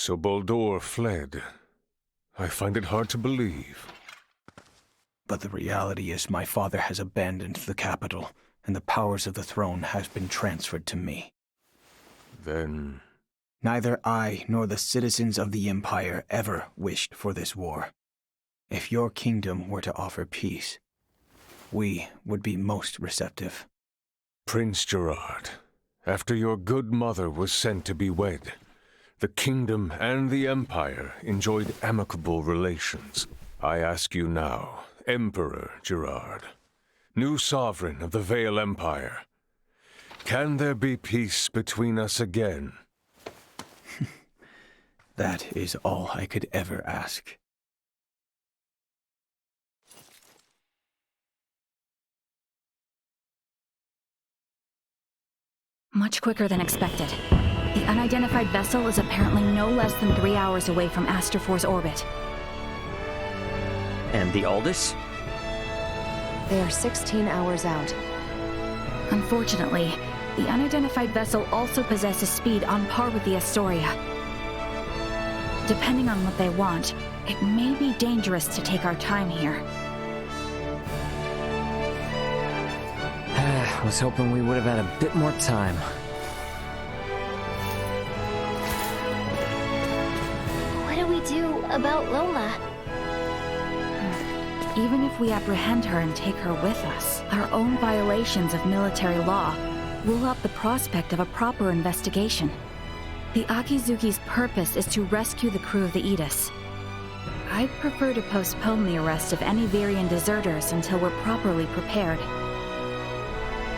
So Baldur fled. I find it hard to believe. But the reality is my father has abandoned the capital, and the powers of the throne has been transferred to me. Then... Neither I nor the citizens of the Empire ever wished for this war. If your kingdom were to offer peace, we would be most receptive. Prince Gerard, after your good mother was sent to be wed, the kingdom and the Empire enjoyed amicable relations. I ask you now, Emperor Gerard, new sovereign of the Vale Empire, can there be peace between us again? That is all I could ever ask. Much quicker than expected. The unidentified vessel is apparently no less than 3 hours away from Asterfor's orbit. And the Aldous? They are 16 hours out. Unfortunately, the unidentified vessel also possesses speed on par with the Astoria. Depending on what they want, it may be dangerous to take our time here. I was hoping we would have had a bit more time. What do we do about Lola? Even if we apprehend her and take her with us, our own violations of military law rule out the prospect of a proper investigation. The Akizuki's purpose is to rescue the crew of the Aegis. I'd prefer to postpone the arrest of any Virian deserters until we're properly prepared.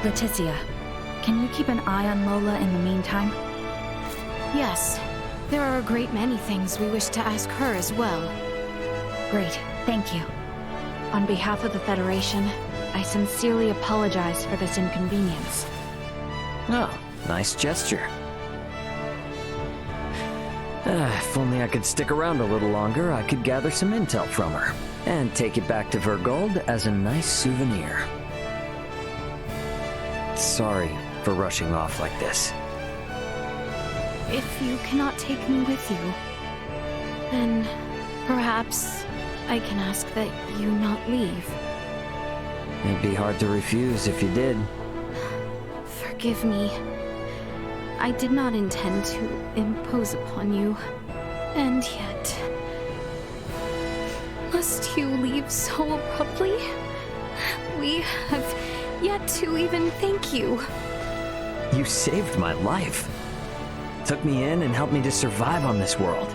Leticia, can you keep an eye on Lola in the meantime? Yes, there are a great many things we wish to ask her as well. Great, thank you. On behalf of the Federation, I sincerely apologize for this inconvenience. Oh, nice gesture. If only I could stick around a little longer, I could gather some intel from her, and take it back to Vergold as a nice souvenir. Sorry for rushing off like this. If you cannot take me with you, then perhaps I can ask that you not leave. It'd be hard to refuse if you did. Forgive me. I did not intend to impose upon you, and yet... Must you leave so abruptly? We have yet to even thank you. You saved my life. Took me in and helped me to survive on this world.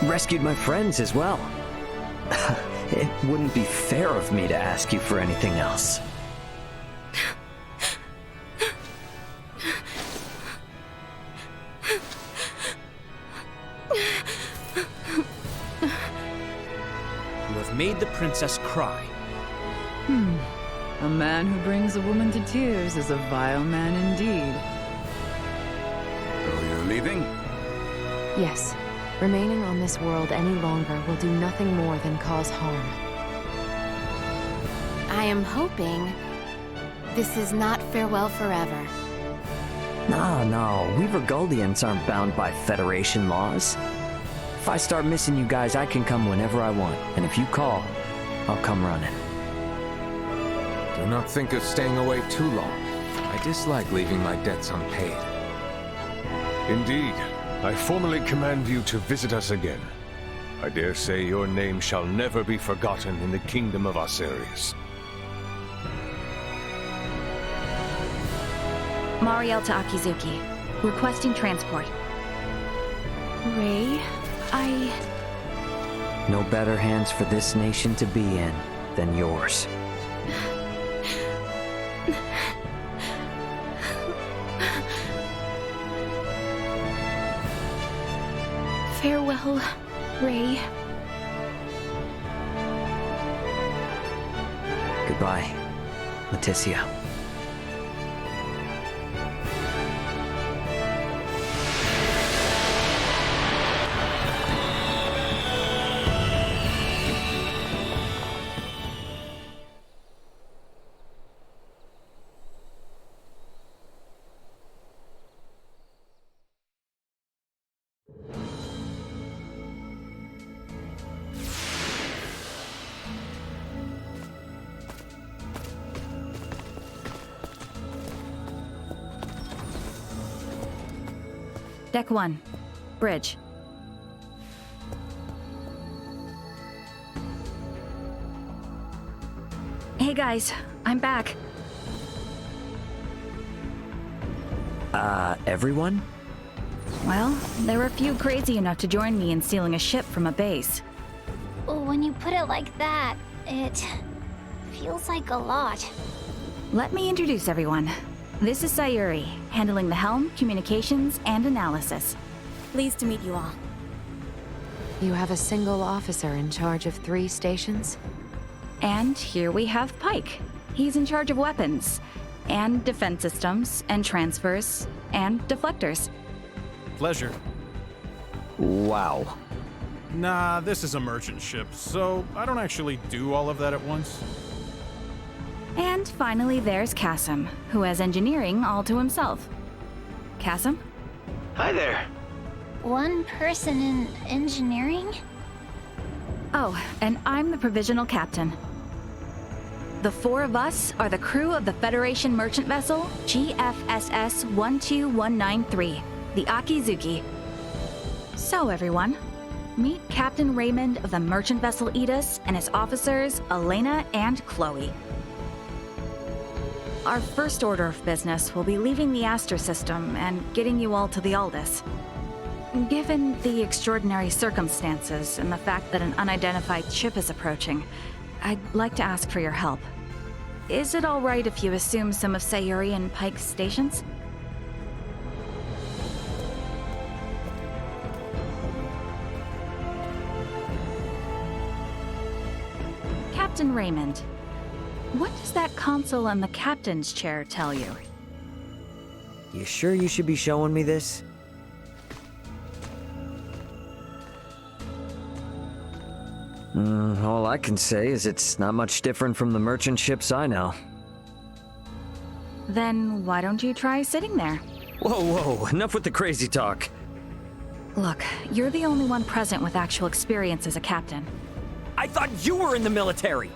Rescued my friends as well. It wouldn't be fair of me to ask you for anything else. You have made the princess cry. A man who brings a woman to tears is a vile man indeed. So you're leaving? Yes. Remaining on this world any longer will do nothing more than cause harm. I am hoping this is not farewell forever. No, we Vergoldians aren't bound by Federation laws. If I start missing you guys, I can come whenever I want. And if you call, I'll come running. Do not think of staying away too long. I dislike leaving my debts unpaid. Indeed, I formally command you to visit us again. I dare say your name shall never be forgotten in the kingdom of Osiris. Mariel to Akizuki, requesting transport. Ray, No better hands for this nation to be in than yours. Farewell, Ray. Goodbye, Leticia. Deck 1. Bridge. Hey guys, I'm back. Everyone? Well, there were a few crazy enough to join me in stealing a ship from a base. When you put it like that, it feels like a lot. Let me introduce everyone. This is Sayuri, handling the helm, communications, and analysis. Pleased to meet you all. You have a single officer in charge of 3 stations? And here we have Pike. He's in charge of weapons, and defense systems, and transfers, and deflectors. Pleasure. Wow. Nah, this is a merchant ship, so I don't actually do all of that at once. And finally there's Kasim, who has engineering all to himself. Kasim? Hi there. One person in engineering? Oh, and I'm the provisional captain. The 4 of us are the crew of the Federation merchant vessel GFSS 12193, the Akizuki. So everyone, meet Captain Raymond of the merchant vessel Edis and his officers Elena and Chloe. Our first order of business will be leaving the Aster system and getting you all to the Aldis. Given the extraordinary circumstances and the fact that an unidentified ship is approaching, I'd like to ask for your help. Is it all right if you assume some of Sayuri and Pike's stations? Captain Raymond, what does that console and the captain's chair tell you? You sure you should be showing me this? All I can say is it's not much different from the merchant ships I know. Then why don't you try sitting there? Whoa, enough with the crazy talk. Look, you're the only one present with actual experience as a captain. I thought you were in the military!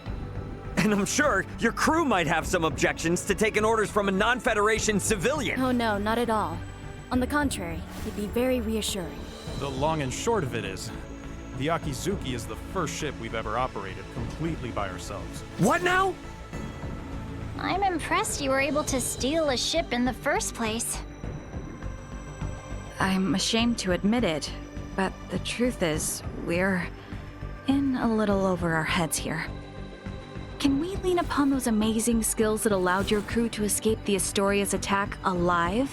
And I'm sure your crew might have some objections to taking orders from a non-Federation civilian. Oh no, not at all. On the contrary, it'd be very reassuring. The long and short of it is, the Akizuki is the first ship we've ever operated completely by ourselves. What now? I'm impressed you were able to steal a ship in the first place. I'm ashamed to admit it, but the truth is, we're in a little over our heads here. Can we lean upon those amazing skills that allowed your crew to escape the Astoria's attack alive?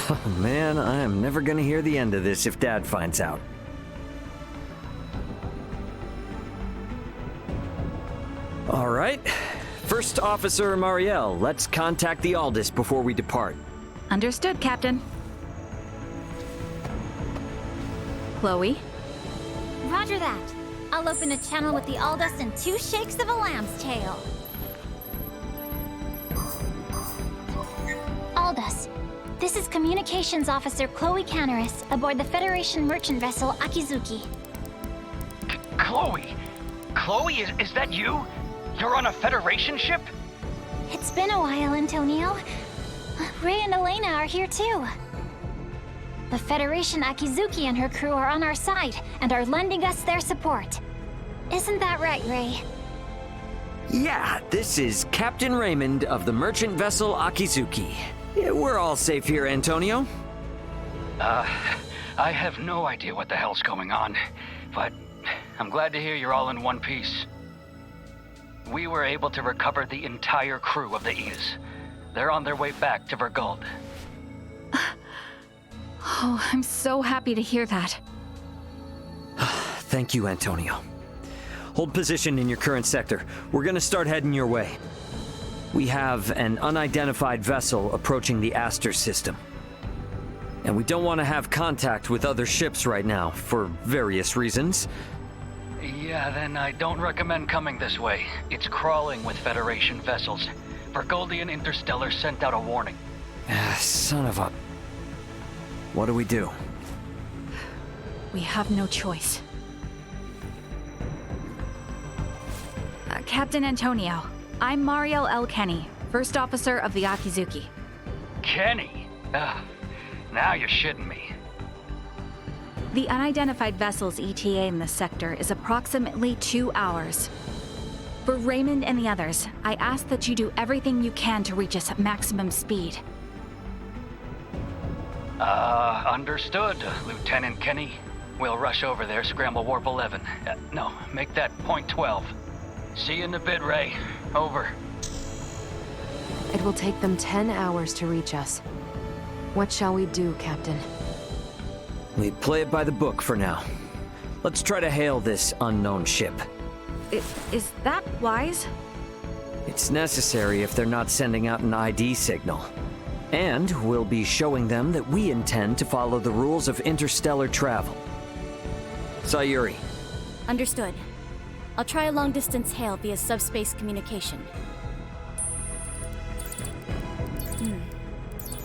Oh man, I am never gonna hear the end of this if Dad finds out. All right. First Officer Marielle, let's contact the Aldis before we depart. Understood, Captain. Chloe? Roger that. I'll open a channel with the Aldous in 2 shakes of a lamb's tail. Aldous, this is Communications Officer Chloe Canaris aboard the Federation merchant vessel Akizuki. Chloe? Chloe, is that you? You're on a Federation ship? It's been a while, Antonio. Ray and Elena are here too. The Federation Akizuki and her crew are on our side and are lending us their support. Isn't that right, Ray? Yeah, this is Captain Raymond of the merchant vessel Akizuki. Yeah, we're all safe here, Antonio. I have no idea what the hell's going on, but I'm glad to hear you're all in one piece. We were able to recover the entire crew of the Aegis. They're on their way back to Vergald. Oh, I'm so happy to hear that. Thank you, Antonio. Hold position in your current sector. We're gonna start heading your way. We have an unidentified vessel approaching the Aster system. And we don't want to have contact with other ships right now, for various reasons. Yeah, then I don't recommend coming this way. It's crawling with Federation vessels. Vergoldian Interstellar sent out a warning. Son of a... What do we do? We have no choice. Captain Antonio, I'm Marielle L. Kenny, First Officer of the Akizuki. Kenny? Now you're shitting me. The unidentified vessel's ETA in this sector is approximately 2 hours. For Raymond and the others, I ask that you do everything you can to reach us at maximum speed. Understood, Lieutenant Kenny. We'll rush over there, scramble warp 11. No, make that point 12. See you in a bit, Ray. Over. It will take them 10 hours to reach us. What shall we do, Captain? We play it by the book for now. Let's try to hail this unknown ship. Is that wise? It's necessary if they're not sending out an ID signal. And we'll be showing them that we intend to follow the rules of interstellar travel. Sayuri. Understood. I'll try a long-distance hail via subspace communication.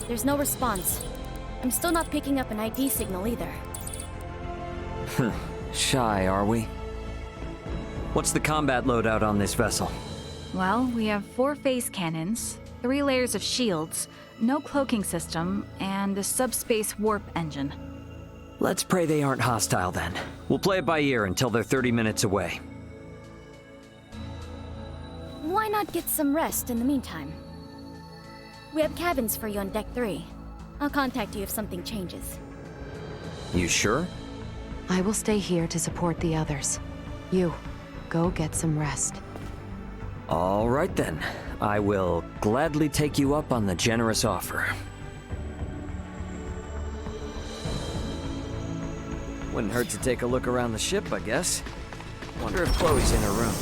There's no response. I'm still not picking up an ID signal either. Shy, are we? What's the combat loadout on this vessel? Well, we have 4 phase cannons, 3 layers of shields, no cloaking system, and a subspace warp engine. Let's pray they aren't hostile then. We'll play it by ear until they're 30 minutes away. Why not get some rest in the meantime? We have cabins for you on Deck 3. I'll contact you if something changes. You sure? I will stay here to support the others. You, go get some rest. All right then. I will gladly take you up on the generous offer. Wouldn't hurt to take a look around the ship, I guess. Wonder if Chloe's in her room.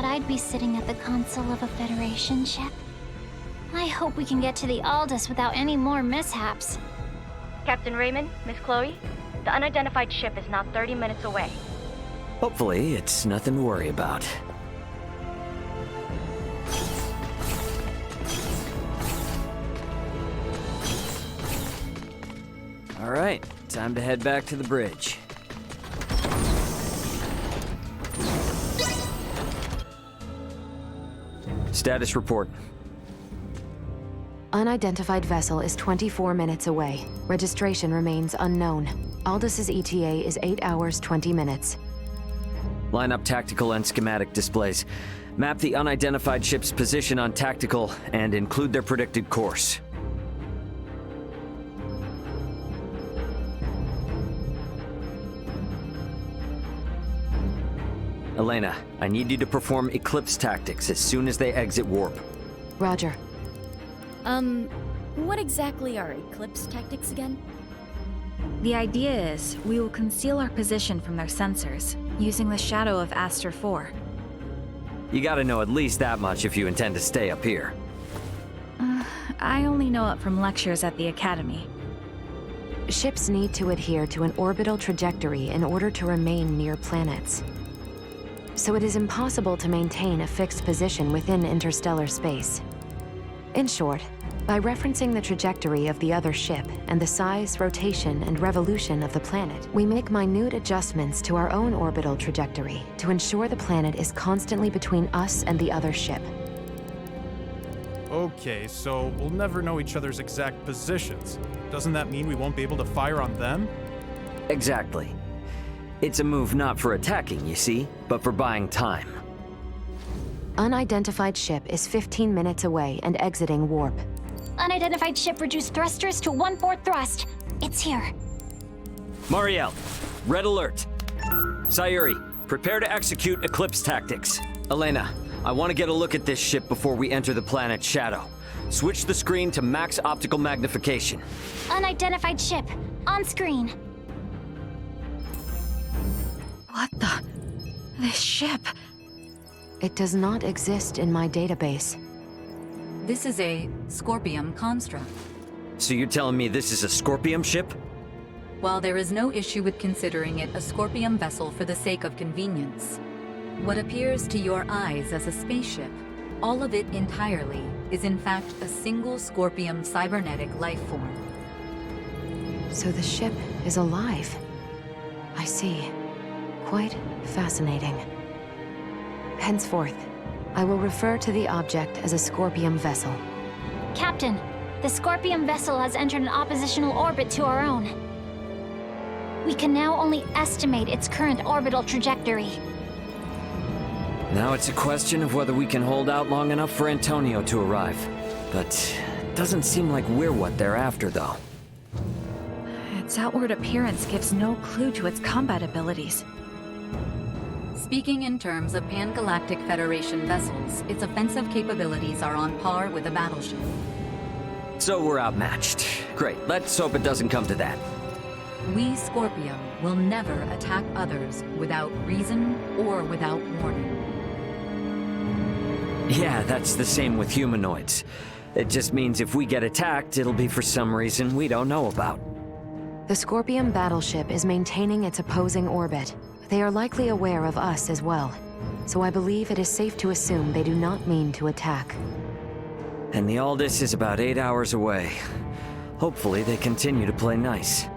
I'd be sitting at the console of a Federation ship. I hope we can get to the Aldous without any more mishaps. Captain Raymond, Miss Chloe, the unidentified ship is now 30 minutes away. Hopefully, it's nothing to worry about. All right, time to head back to the bridge. Status report. Unidentified vessel is 24 minutes away. Registration remains unknown. Aldous' ETA is 8 hours, 20 minutes. Line up tactical and schematic displays. Map the unidentified ship's position on tactical and include their predicted course. Elena, I need you to perform eclipse tactics as soon as they exit warp. Roger. What exactly are eclipse tactics again? The idea is we will conceal our position from their sensors, using the shadow of Aster 4. You gotta know at least that much if you intend to stay up here. I only know it from lectures at the Academy. Ships need to adhere to an orbital trajectory in order to remain near planets. So it is impossible to maintain a fixed position within interstellar space. In short, by referencing the trajectory of the other ship and the size, rotation, and revolution of the planet, we make minute adjustments to our own orbital trajectory to ensure the planet is constantly between us and the other ship. Okay, so we'll never know each other's exact positions. Doesn't that mean we won't be able to fire on them? Exactly. It's a move not for attacking, you see, but for buying time. Unidentified ship is 15 minutes away and exiting warp. Unidentified ship reduced thrusters to 1/4 thrust. It's here. Mariel, red alert. Sayuri, prepare to execute Eclipse tactics. Elena, I want to get a look at this ship before we enter the planet Shadow. Switch the screen to max optical magnification. Unidentified ship. On screen. What the? This ship? It does not exist in my database. This is a Scorpium construct. So you're telling me this is a Scorpium ship? While there is no issue with considering it a Scorpium vessel for the sake of convenience, what appears to your eyes as a spaceship, all of it entirely, is in fact a single Scorpium cybernetic life form. So the ship is alive. I see. Quite fascinating. Henceforth, I will refer to the object as a Scorpium vessel. Captain, the Scorpium vessel has entered an oppositional orbit to our own. We can now only estimate its current orbital trajectory. Now it's a question of whether we can hold out long enough for Antonio to arrive. But it doesn't seem like we're what they're after, though. Its outward appearance gives no clue to its combat abilities. Speaking in terms of Pan-Galactic Federation vessels, its offensive capabilities are on par with a battleship. So we're outmatched. Great, let's hope it doesn't come to that. We, Scorpium, will never attack others without reason or without warning. Yeah, that's the same with humanoids. It just means if we get attacked, it'll be for some reason we don't know about. The Scorpium battleship is maintaining its opposing orbit. They are likely aware of us as well, so I believe it is safe to assume they do not mean to attack. And the Aldous is about 8 hours away. Hopefully they continue to play nice.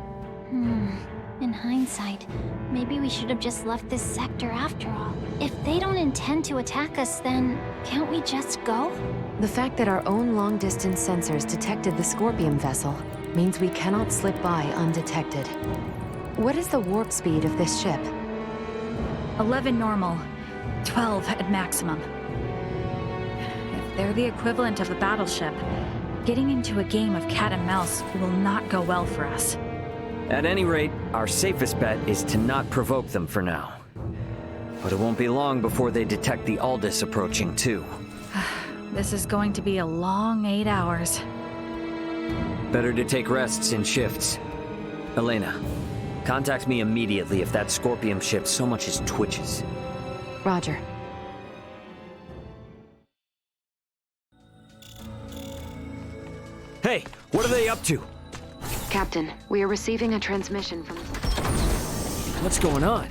In hindsight, maybe we should have just left this sector after all. If they don't intend to attack us, then can't we just go? The fact that our own long-distance sensors detected the Scorpium vessel means we cannot slip by undetected. What is the warp speed of this ship? 11 normal, 12 at maximum. If they're the equivalent of a battleship, getting into a game of cat and mouse will not go well for us. At any rate, our safest bet is to not provoke them for now. But it won't be long before they detect the Aldous approaching, too. This is going to be a long 8 hours. Better to take rests in shifts. Elena, contact me immediately if that Scorpium ship so much as twitches. Roger. Hey, what are they up to? Captain, we are receiving a transmission from... What's going on?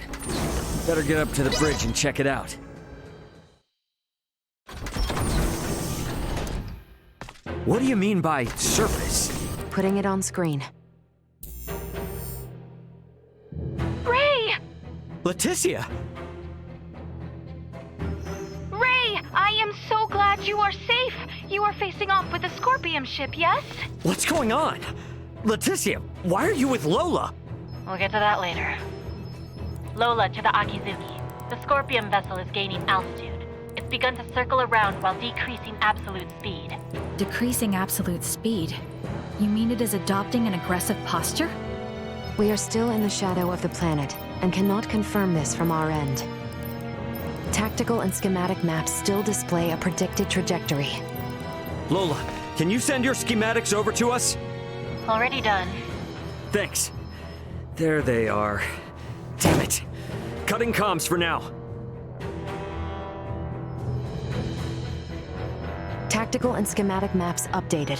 Better get up to the bridge and check it out. What do you mean by surface? Putting it on screen. Ray! Leticia! Ray, I am so glad you are safe. You are facing off with the Scorpium ship, yes? What's going on? Leticia, why are you with Lola? We'll get to that later. Lola to the Akizuki. The Scorpium vessel is gaining altitude. It's begun to circle around while decreasing absolute speed. Decreasing absolute speed? You mean it is adopting an aggressive posture? We are still in the shadow of the planet, and cannot confirm this from our end. Tactical and schematic maps still display a predicted trajectory. Lola, can you send your schematics over to us? Already done. Thanks. There they are. Damn it. Cutting comms for now. Tactical and schematic maps updated.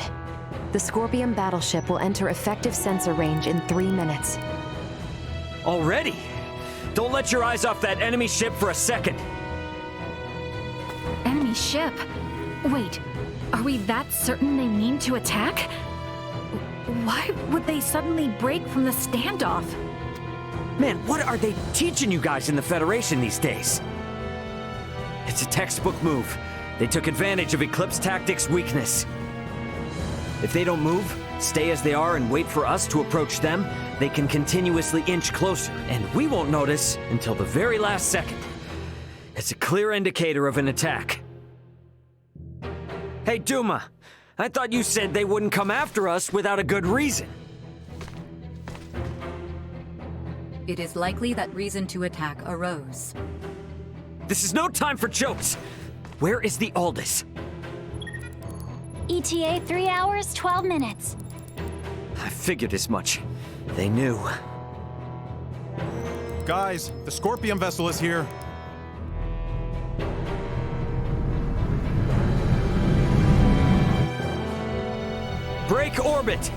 The Scorpium battleship will enter effective sensor range in 3 minutes. Already? Don't let your eyes off that enemy ship for a second. Enemy ship? Wait, are we that certain they mean to attack? Why would they suddenly break from the standoff? Man, what are they teaching you guys in the Federation these days? It's a textbook move. They took advantage of Eclipse tactics' weakness. If they don't move, stay as they are and wait for us to approach them, they can continuously inch closer, and we won't notice until the very last second. It's a clear indicator of an attack. Hey, Duma! I thought you said they wouldn't come after us without a good reason. It is likely that reason to attack arose. This is no time for jokes. Where is the Aldous? ETA 3 hours, 12 minutes. I figured as much. They knew. Guys, the Scorpion vessel is here. Break orbit.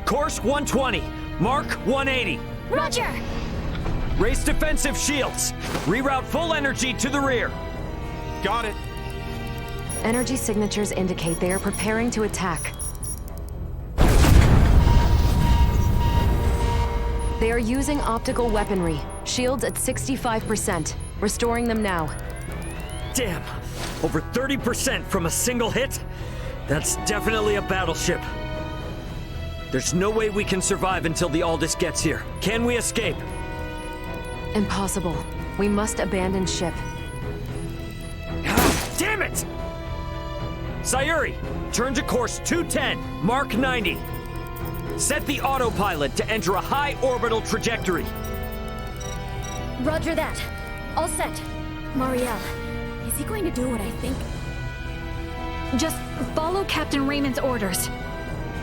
Course 120. Mark 180. Roger! Raise defensive shields. Reroute full energy to the rear. Got it. Energy signatures indicate they are preparing to attack. They are using optical weaponry. Shields at 65%. Restoring them now. Damn. Over 30% from a single hit? That's definitely a battleship. There's no way we can survive until the Aldous gets here. Can we escape? Impossible. We must abandon ship. Damn it! Sayuri, turn to course 210, Mark 90. Set the autopilot to enter a high orbital trajectory. Roger that. All set. Marielle, is he going to do what I think? Just follow Captain Raymond's orders.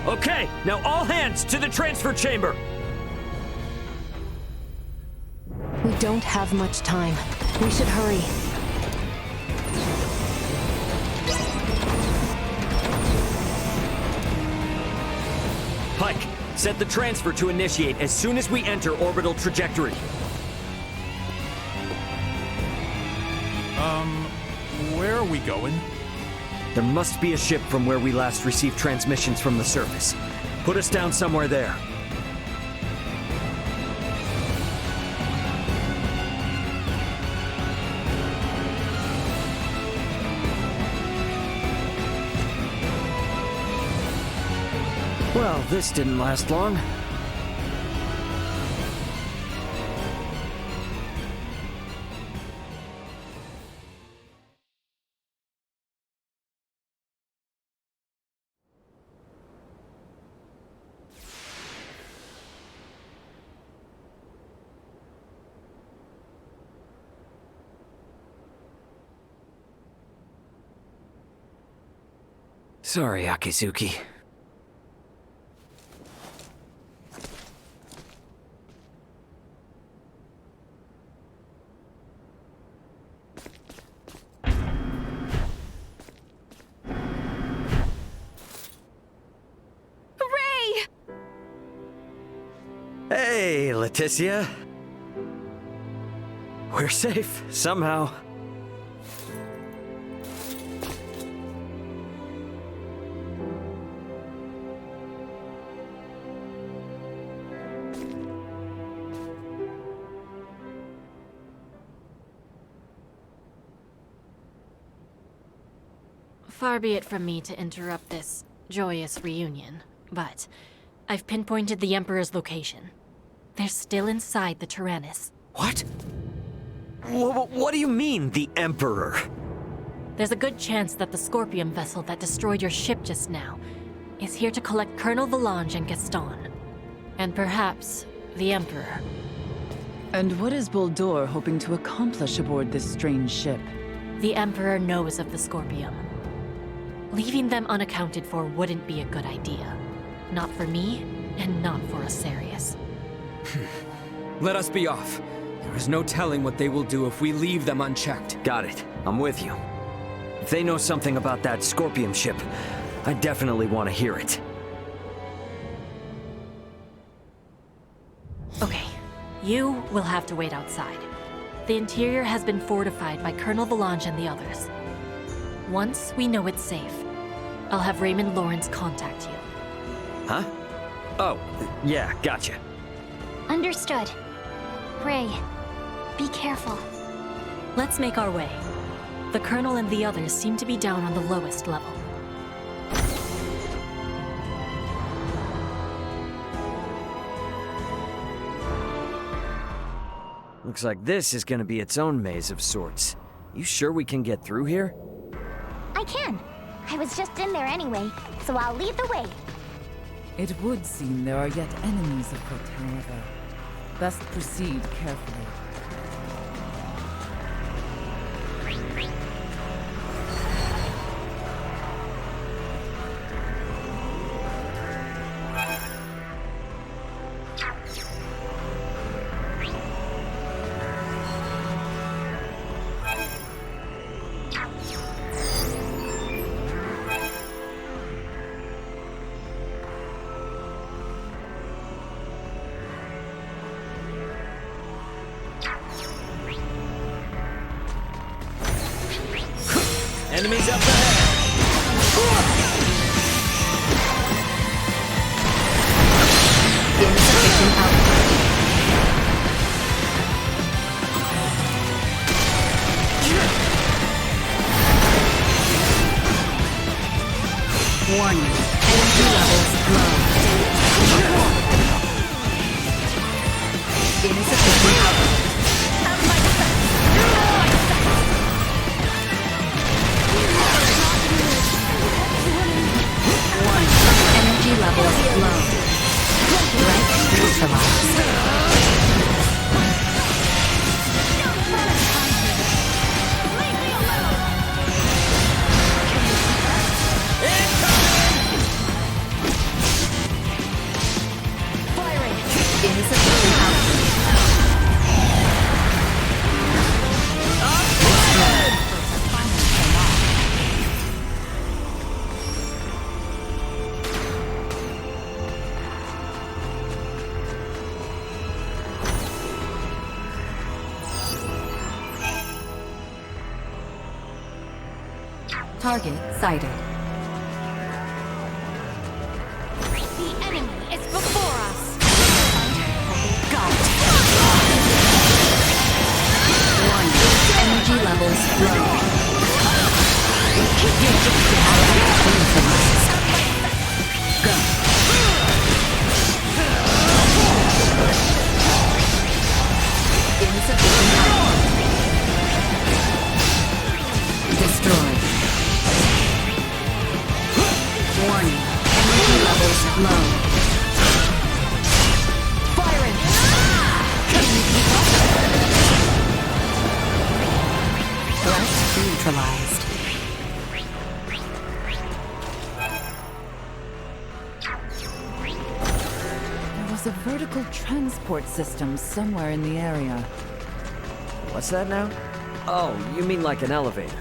Okay, now all hands to the transfer chamber. We don't have much time. We should hurry. Pike, set the transfer to initiate as soon as we enter orbital trajectory. Where are we going? There must be a ship from where we last received transmissions from the surface. Put us down somewhere there. Well, this didn't last long. Sorry, Akizuki. Hey, Leticia. We're safe, somehow. Far be it from me to interrupt this joyous reunion, but I've pinpointed the Emperor's location. They're still inside the Tyrannus. What? What do you mean, the Emperor? There's a good chance that the Scorpion vessel that destroyed your ship just now is here to collect Colonel Valange and Gaston. And perhaps the Emperor. And what is Boldor hoping to accomplish aboard this strange ship? The Emperor knows of the Scorpion. Leaving them unaccounted for wouldn't be a good idea. Not for me, and not for Asarius. Let us be off. There is no telling what they will do if we leave them unchecked. Got it. I'm with you. If they know something about that Scorpion ship, I definitely want to hear it. Okay, you will have to wait outside. The interior has been fortified by Colonel Valange and the others. Once we know it's safe, I'll have Raymond Lawrence contact you. Huh? Oh, yeah, gotcha. Understood. Ray, be careful. Let's make our way. The Colonel and the others seem to be down on the lowest level. Looks like this is gonna be its own maze of sorts. You sure we can get through here? I can. I was just in there anyway, so I'll lead the way. It would seem there are yet enemies afoot, however. Best proceed carefully. Enemies up ahead! Insufficient output. Warning. Energy levels low. Insufficient output. Energy levels low. Threat neutralized. Firing. Insufficient output. Target sighted. The enemy is before us. Got it. Warning. Energy levels low. Neutralized. Go. Insufficient output. Destroyed. Warning. Energy levels low. Firing! Threat neutralized. There was a vertical transport system somewhere in the area. What's that now? Oh, you mean like an elevator?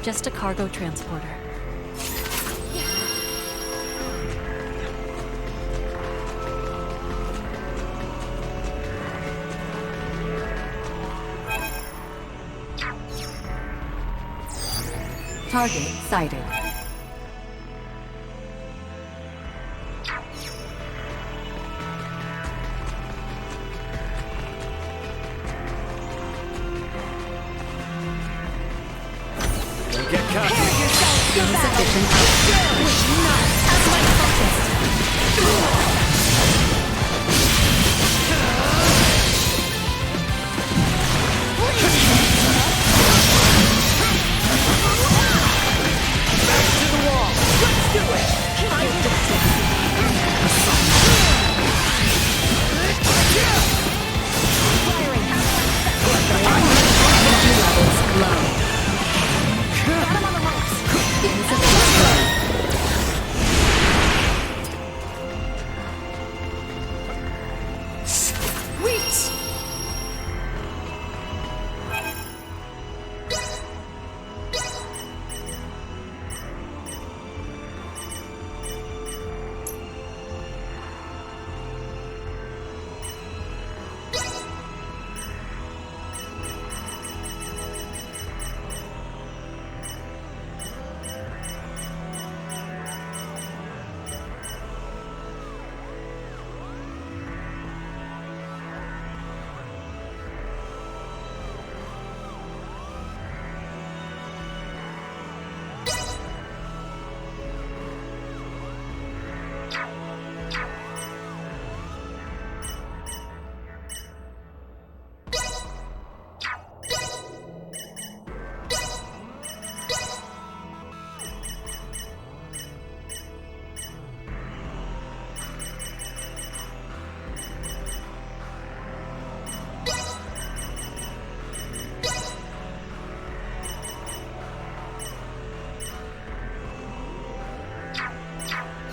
Just a cargo transporter. Target sighted. Don't get caught. Insufficient output. As my focus.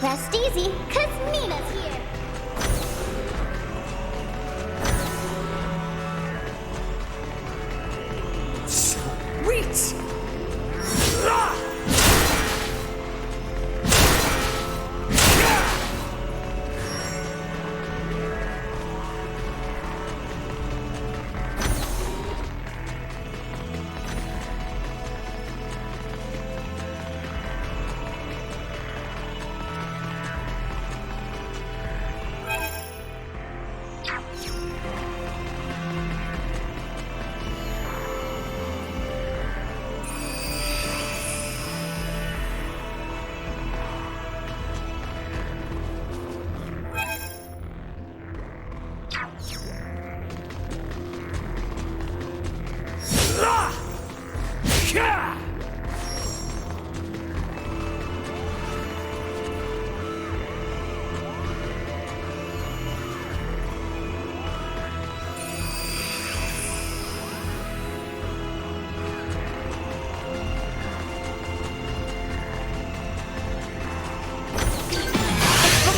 Rest easy, 'cause Nina's here. Sweet!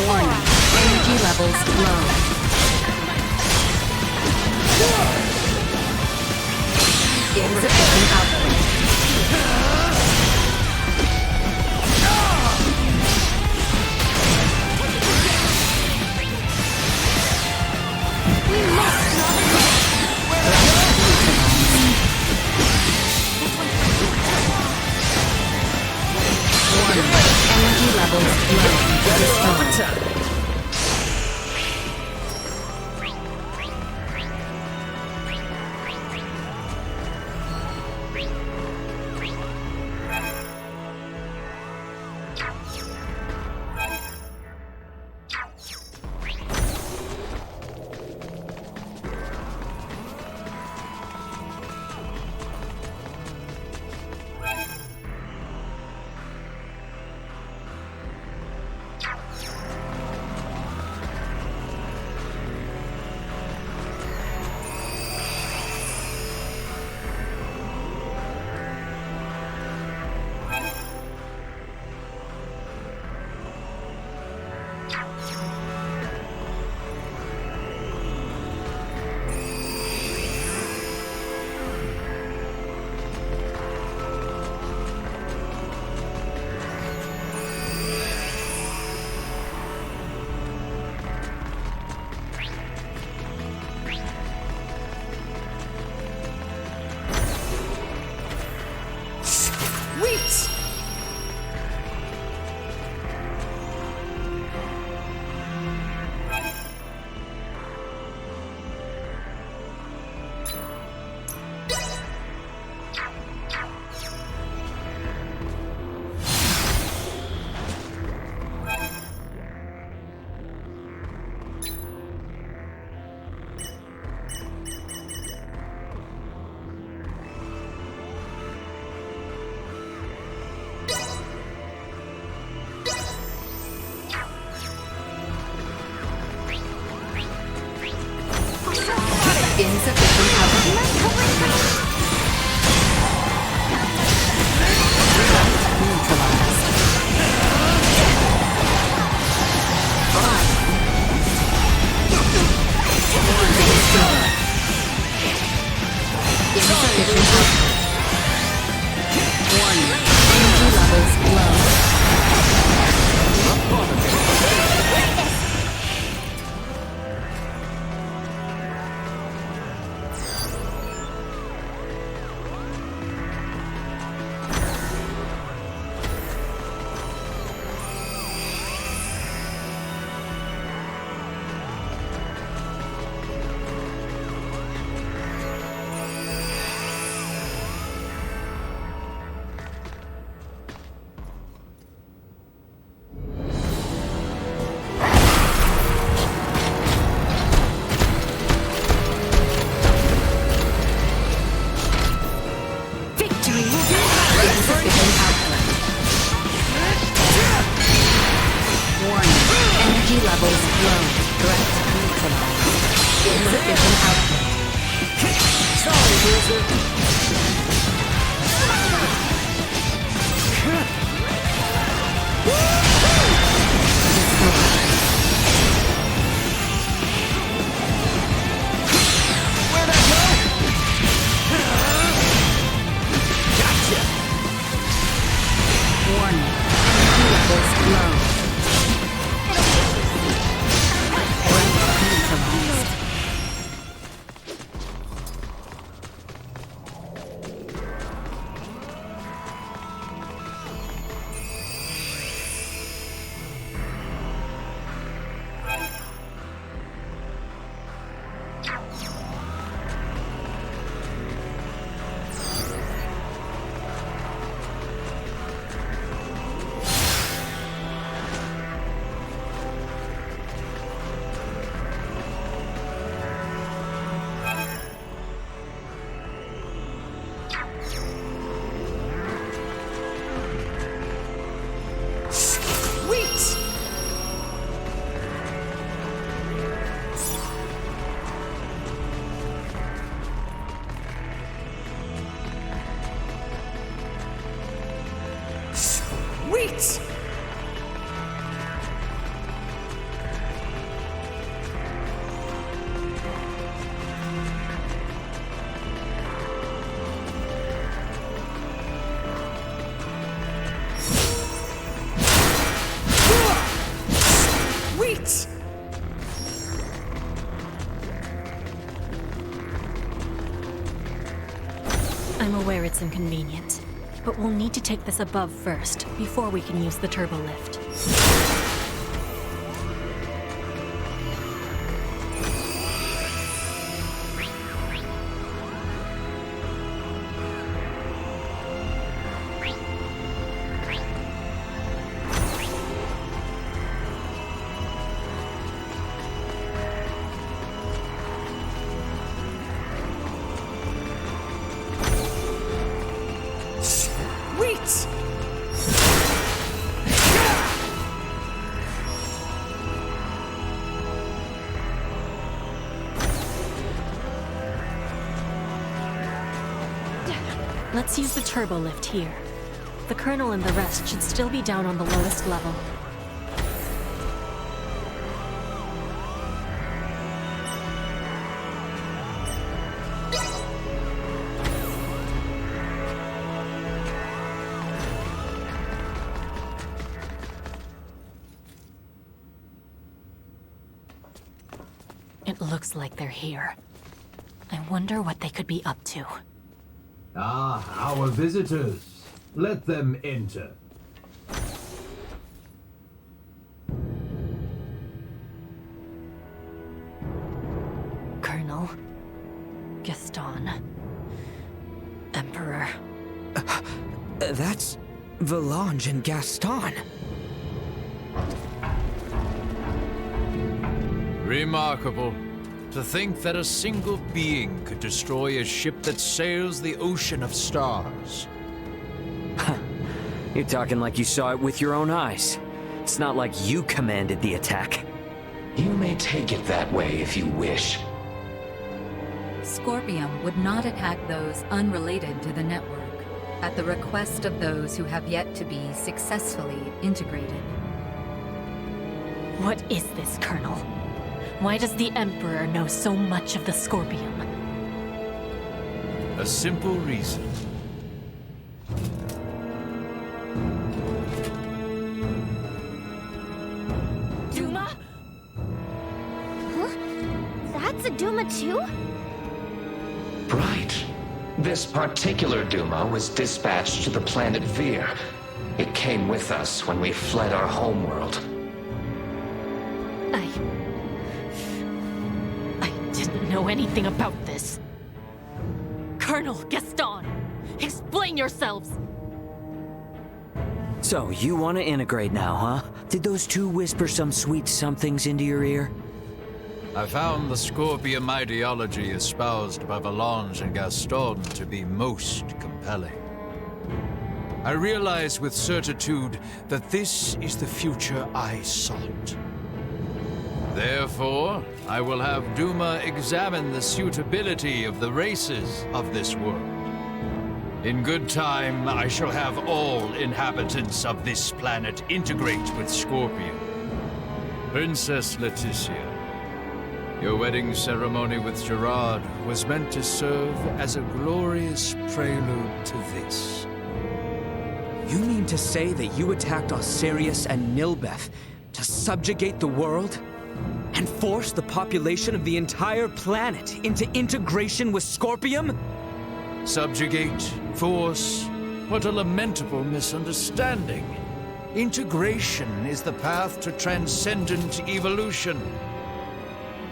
Warning, energy levels low. Insufficient output. We must not Warning, energy levels low. Restore. Insufficient output. Neutralized. Insufficient output. Warning. Energy levels low. I'm aware it's inconvenient, but we'll need to take this above first, before we can use the turbo lift. Let's use the turbo lift here. The Colonel and the rest should still be down on the lowest level. It looks like they're here. I wonder what they could be up to. Ah, our visitors. Let them enter. Colonel. Gaston. Emperor. That's Valange and Gaston. Remarkable. To think that a single being could destroy a ship that sails the ocean of stars. You're talking like you saw it with your own eyes. It's not like you commanded the attack. You may take it that way if you wish. Scorpium would not attack those unrelated to the network, at the request of those who have yet to be successfully integrated. What is this, Colonel? Why does the Emperor know so much of the Scorpium? A simple reason. Duma? Huh? That's a Duma too? Right. This particular Duma was dispatched to the planet Vir. It came with us when we fled our homeworld. Know anything about this? Colonel, Gaston, explain yourselves! So, you want to integrate now, huh? Did those two whisper some sweet somethings into your ear? I found the Scorpium ideology espoused by Valange and Gaston to be most compelling. I realize with certitude that this is the future I sought. Therefore, I will have Duma examine the suitability of the races of this world. In good time, I shall have all inhabitants of this planet integrate with Scorpion. Princess Leticia, your wedding ceremony with Gerard was meant to serve as a glorious prelude to this. You mean to say that you attacked Osirius and Nilbeth to subjugate the world? And force the population of the entire planet into integration with Scorpium? Subjugate, force, what a lamentable misunderstanding. Integration is the path to transcendent evolution.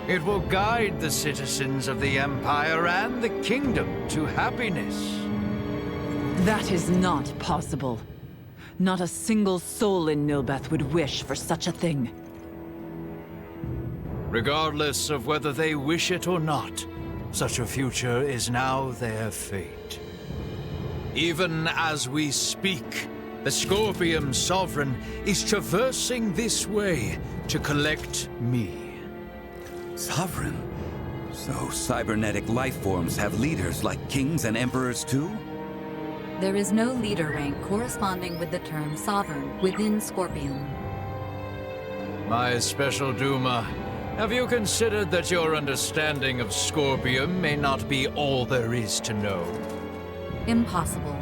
It will guide the citizens of the Empire and the Kingdom to happiness. That is not possible. Not a single soul in Nilbeth would wish for such a thing. Regardless of whether they wish it or not, such a future is now their fate. Even as we speak, the Scorpium Sovereign is traversing this way to collect me. Sovereign? So cybernetic life forms have leaders like kings and emperors too? There is no leader rank corresponding with the term Sovereign within Scorpium. My special Duma, have you considered that your understanding of Scorpium may not be all there is to know? Impossible.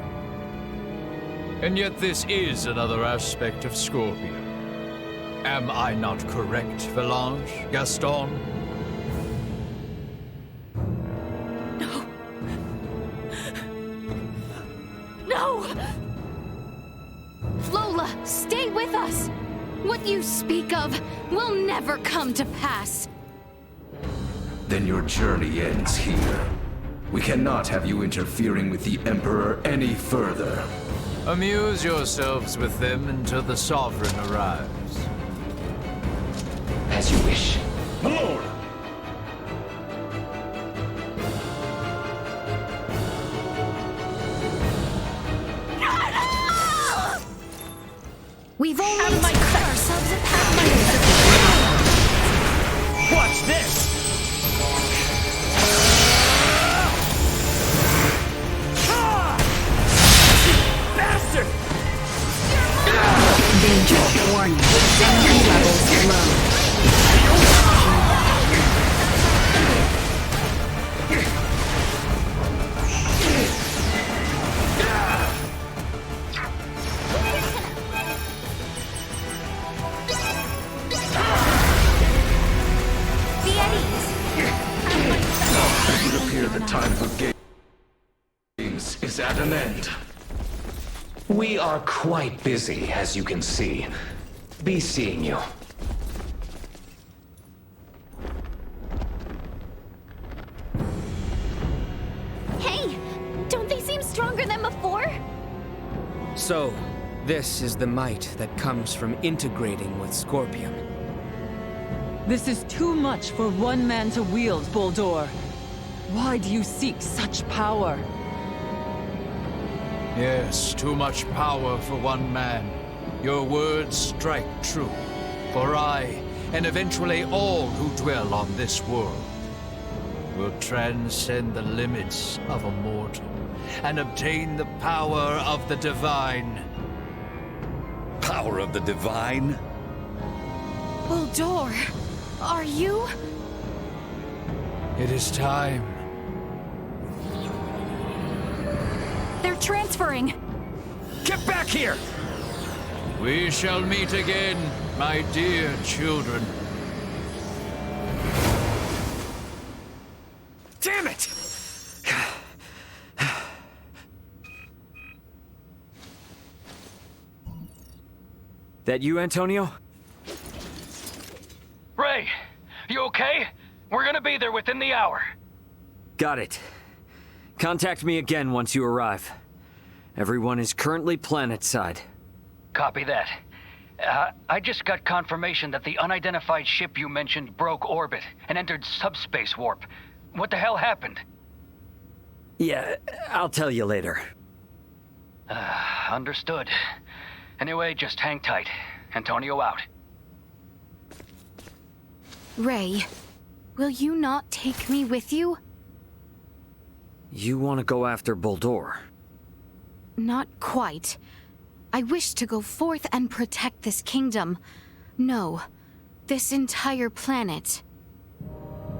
And yet this is another aspect of Scorpium. Am I not correct, Valange, Gaston? stay with us! What you speak of will never come to pass. Then your journey ends here. We cannot have you interfering with the Emperor any further. Amuse yourselves with them until the Sovereign arrives. As you wish. My lord! We've only set ourselves a path. Watch this! Bastard! Danger. Warning. Energy levels low. It would appear the time for games is at an end. We are quite busy, as you can see. Be seeing you. Hey! Don't they seem stronger than before? So, this is the might that comes from integrating with Scorpion. This is too much for one man to wield, Boldor. Why do you seek such power? Yes, too much power for one man. Your words strike true. For I, and eventually all who dwell on this world, will transcend the limits of a mortal and obtain the power of the divine. Power of the divine? Boldor, are you? It is time. They're transferring. Get back here! We shall meet again, my dear children. Damn it! That you, Antonio? Ray, you okay? We're gonna be there within the hour. Got it. Contact me again once you arrive. Everyone is currently planetside. Copy that. I just got confirmation that the unidentified ship you mentioned broke orbit and entered subspace warp. What the hell happened? Yeah, I'll tell you later. Understood. Anyway, just hang tight. Antonio out. Ray, will you not take me with you? You want to go after Boldor? Not quite. I wish to go forth and protect this kingdom. No, this entire planet.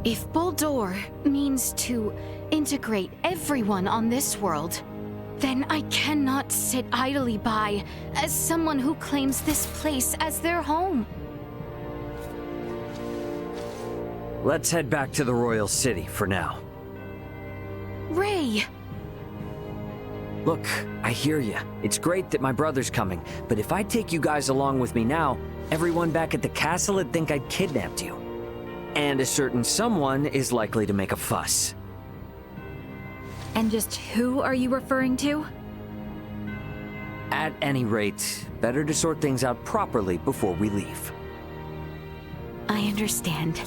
If Boldor means to integrate everyone on this world, then I cannot sit idly by as someone who claims this place as their home. Let's head back to the Royal City for now. Ray! Look, I hear you. It's great that my brother's coming, but if I take you guys along with me now, everyone back at the castle would think I'd kidnapped you. And a certain someone is likely to make a fuss. And just who are you referring to? At any rate, better to sort things out properly before we leave. I understand.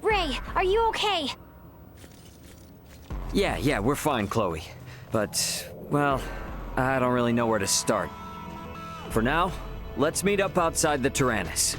Ray, are you okay? Yeah, we're fine, Chloe. But, well, I don't really know where to start. For now, let's meet up outside the Tyrannus.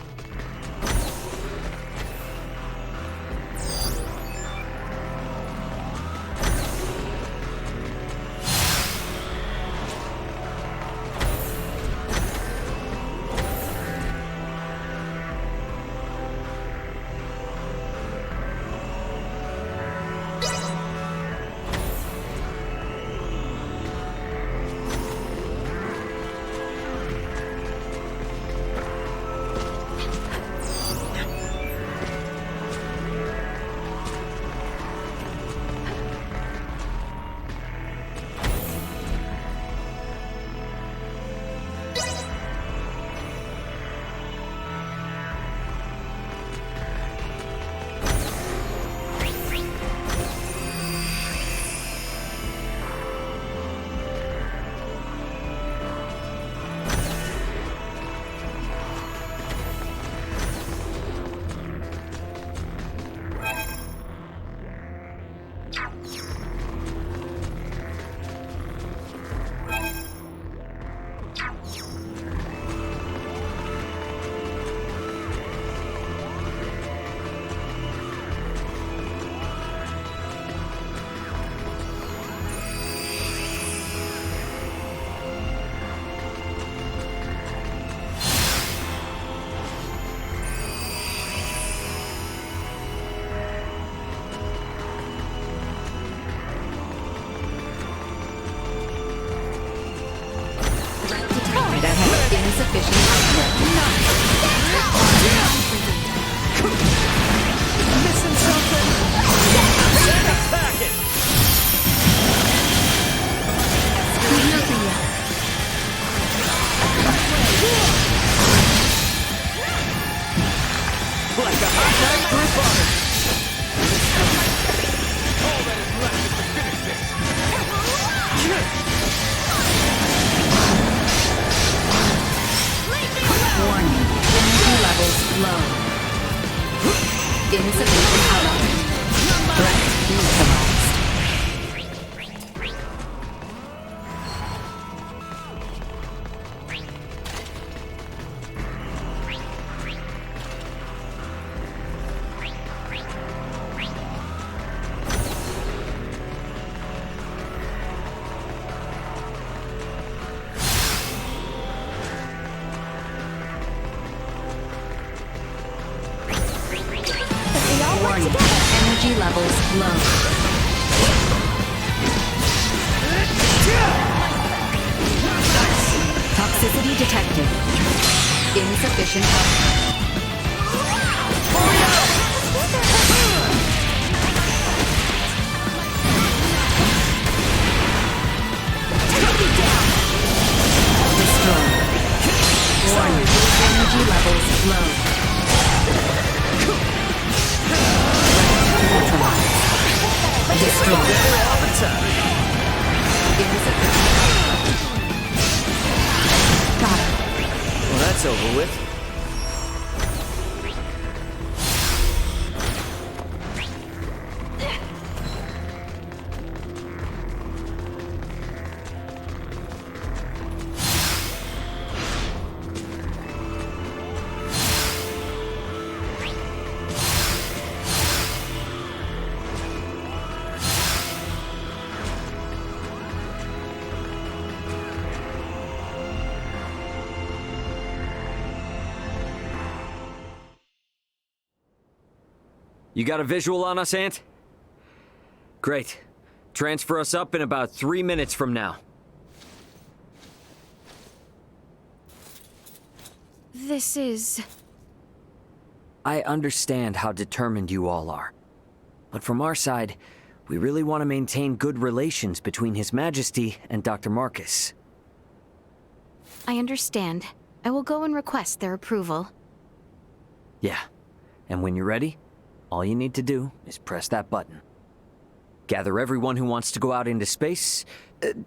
Insufficient Missing something. Attack it! Like a hot knife through butter. All that is left is to finish this. Warning. Energy levels low. Insufficient output. Threat neutralized. Warning. Energy levels low. Toxicity detected. Insufficient output. Destroyed. Warning. Energy levels low. Destroyed. Got it. Well, that's over with. You got a visual on us, Ant? Great. Transfer us up in about 3 minutes from now. This is... I understand how determined you all are. But from our side, we really want to maintain good relations between His Majesty and Dr. Marcus. I understand. I will go and request their approval. Yeah. And when you're ready, all you need to do is press that button. Gather everyone who wants to go out into space.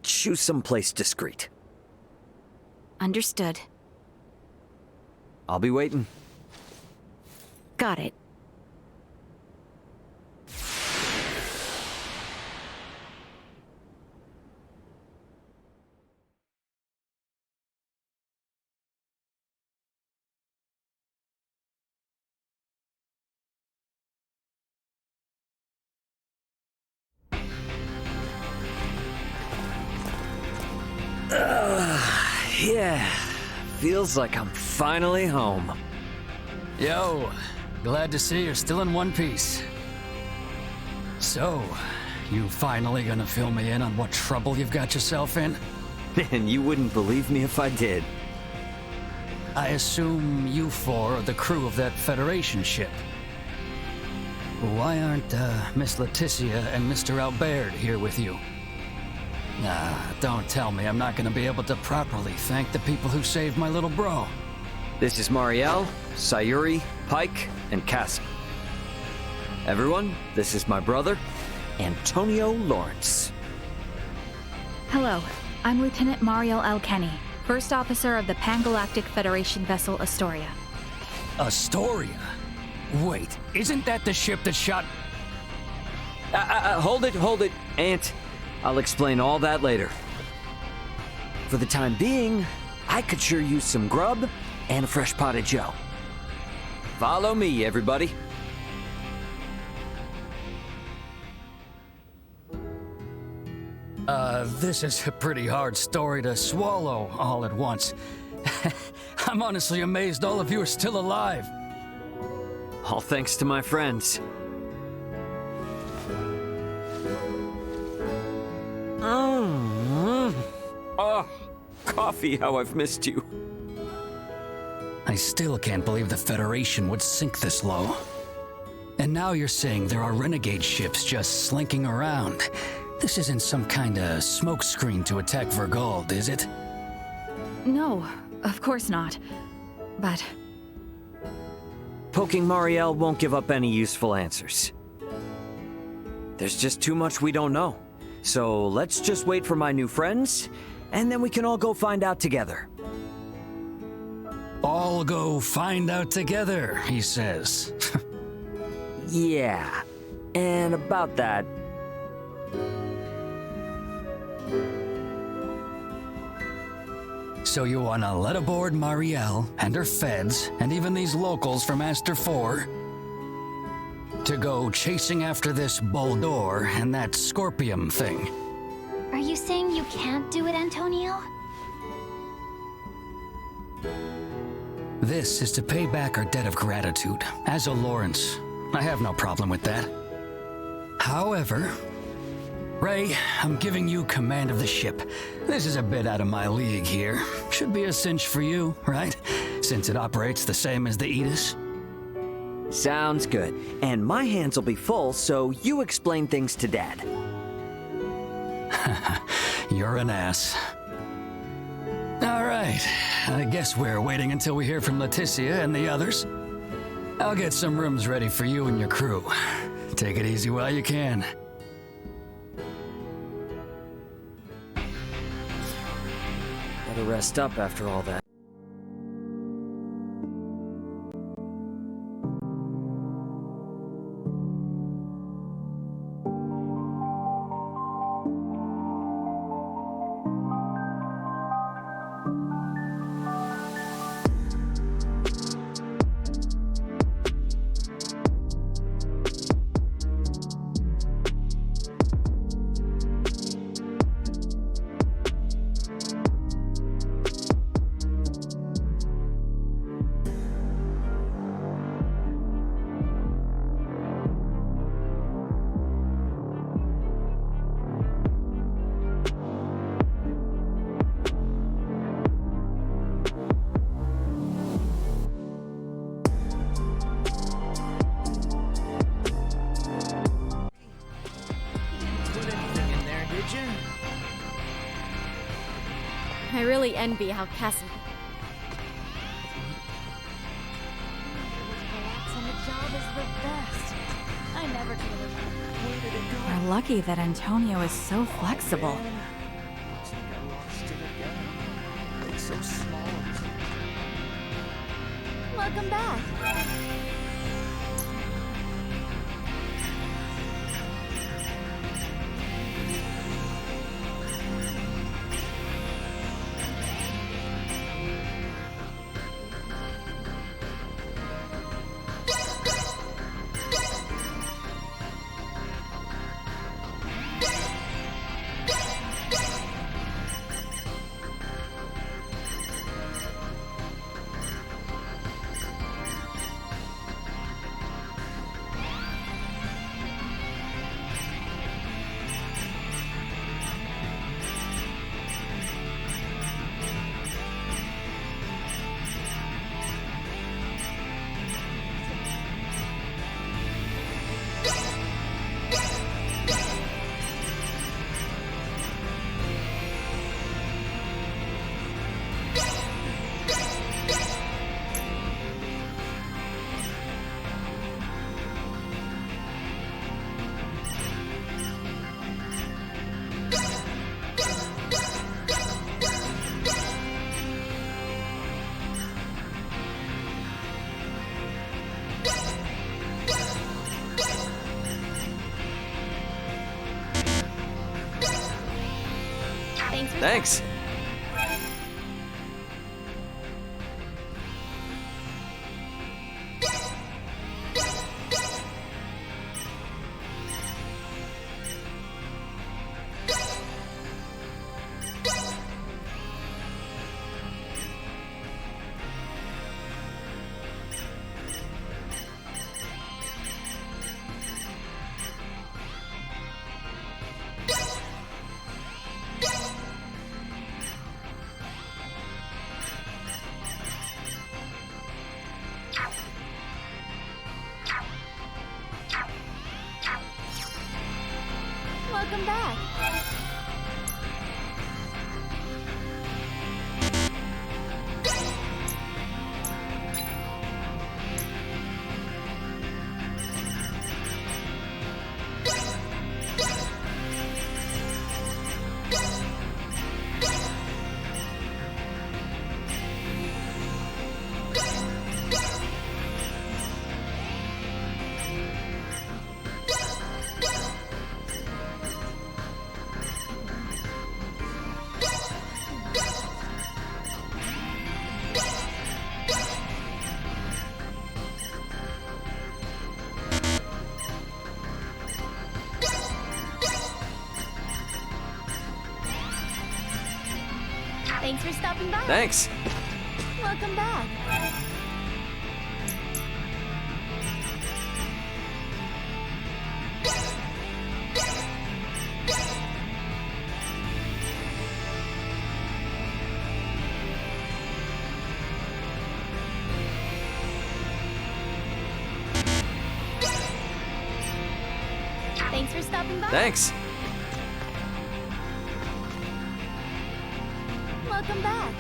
Choose someplace discreet. Understood. I'll be waiting. Got it. Yeah. Feels like I'm finally home. Yo, glad to see you're still in one piece. So, you finally gonna fill me in on what trouble you've got yourself in? And you wouldn't believe me if I did. I assume you four are the crew of that Federation ship. Why aren't Miss Leticia and Mr. Albert here with you? Don't tell me I'm not gonna be able to properly thank the people who saved my little bro. This is Marielle, Sayuri, Pike, and Cassie. Everyone, this is my brother, Antonio Lawrence. Hello, I'm Lieutenant Mariel Alkenny, First Officer of the Pan-Galactic Federation vessel Astoria. Astoria? Wait, isn't that the ship that shot... Hold it, Ant. I'll explain all that later. For the time being, I could sure use some grub and a fresh pot of joe. Follow me, everybody. This is a pretty hard story to swallow all at once. I'm honestly amazed all of you are still alive. All thanks to my friends. Oh, coffee, how I've missed you. I still can't believe the Federation would sink this low. And now you're saying there are renegade ships just slinking around. This isn't some kind of smokescreen to attack Vergold, is it? No, of course not. But... Poking Marielle won't give up any useful answers. There's just too much we don't know. So let's just wait for my new friends, and then we can all go find out together. All go find out together, he says. Yeah, and about that... So you wanna let aboard Marielle and her feds, and even these locals from Aster 4, to go chasing after this Boldor and that Scorpium thing? Are you saying you can't do it, Antonio? This is to pay back our debt of gratitude. As a Lawrence, I have no problem with that. However, Ray, I'm giving you command of the ship. This is a bit out of my league here. Should be a cinch for you, right? Since it operates the same as the Aegis. Sounds good. And my hands will be full, so you explain things to Dad. You're an ass. All right. I guess we're waiting until we hear from Leticia and the others. I'll get some rooms ready for you and your crew. Take it easy while you can. Gotta rest up after all that. I really envy how Cassie... on the job is the best. I never could have We're lucky that Antonio is so flexible. Welcome back. Thanks. Thanks for stopping by. Thanks. Welcome back. Thanks for stopping by. Thanks. Welcome back.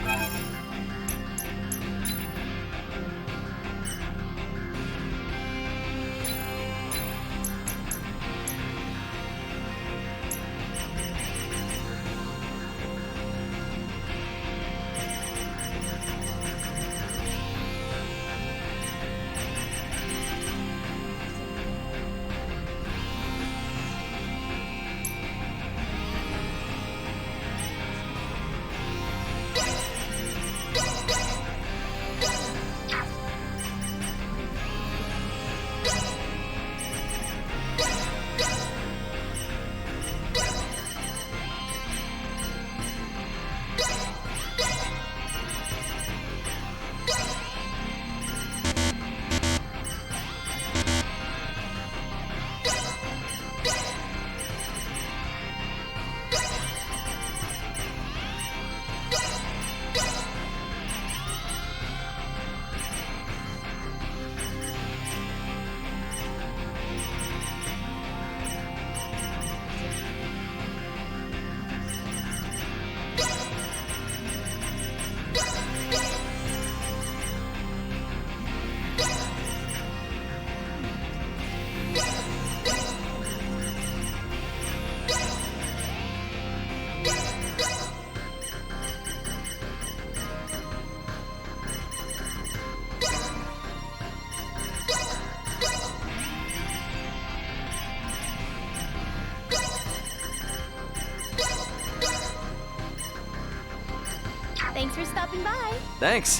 Thanks for stopping by. Thanks.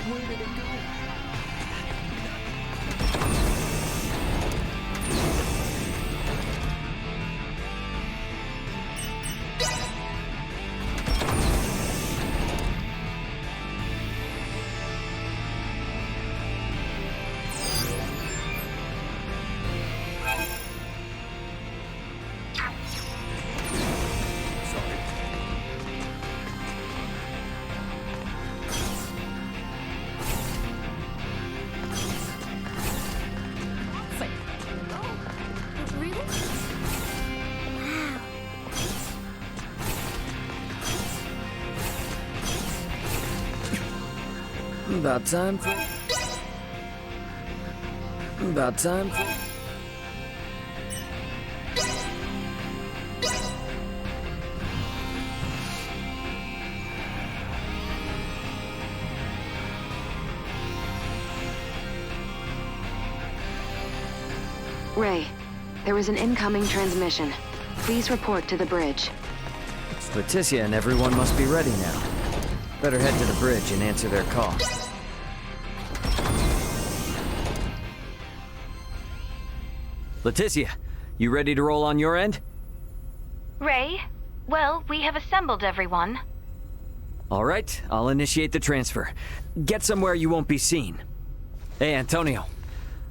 Where did it go? About time for... About time for... Ray, there was an incoming transmission. Please report to the bridge. Leticia and everyone must be ready now. Better head to the bridge and answer their call. Leticia, you ready to roll on your end? Ray, well, we have assembled everyone. All right, I'll initiate the transfer. Get somewhere you won't be seen. Hey, Antonio,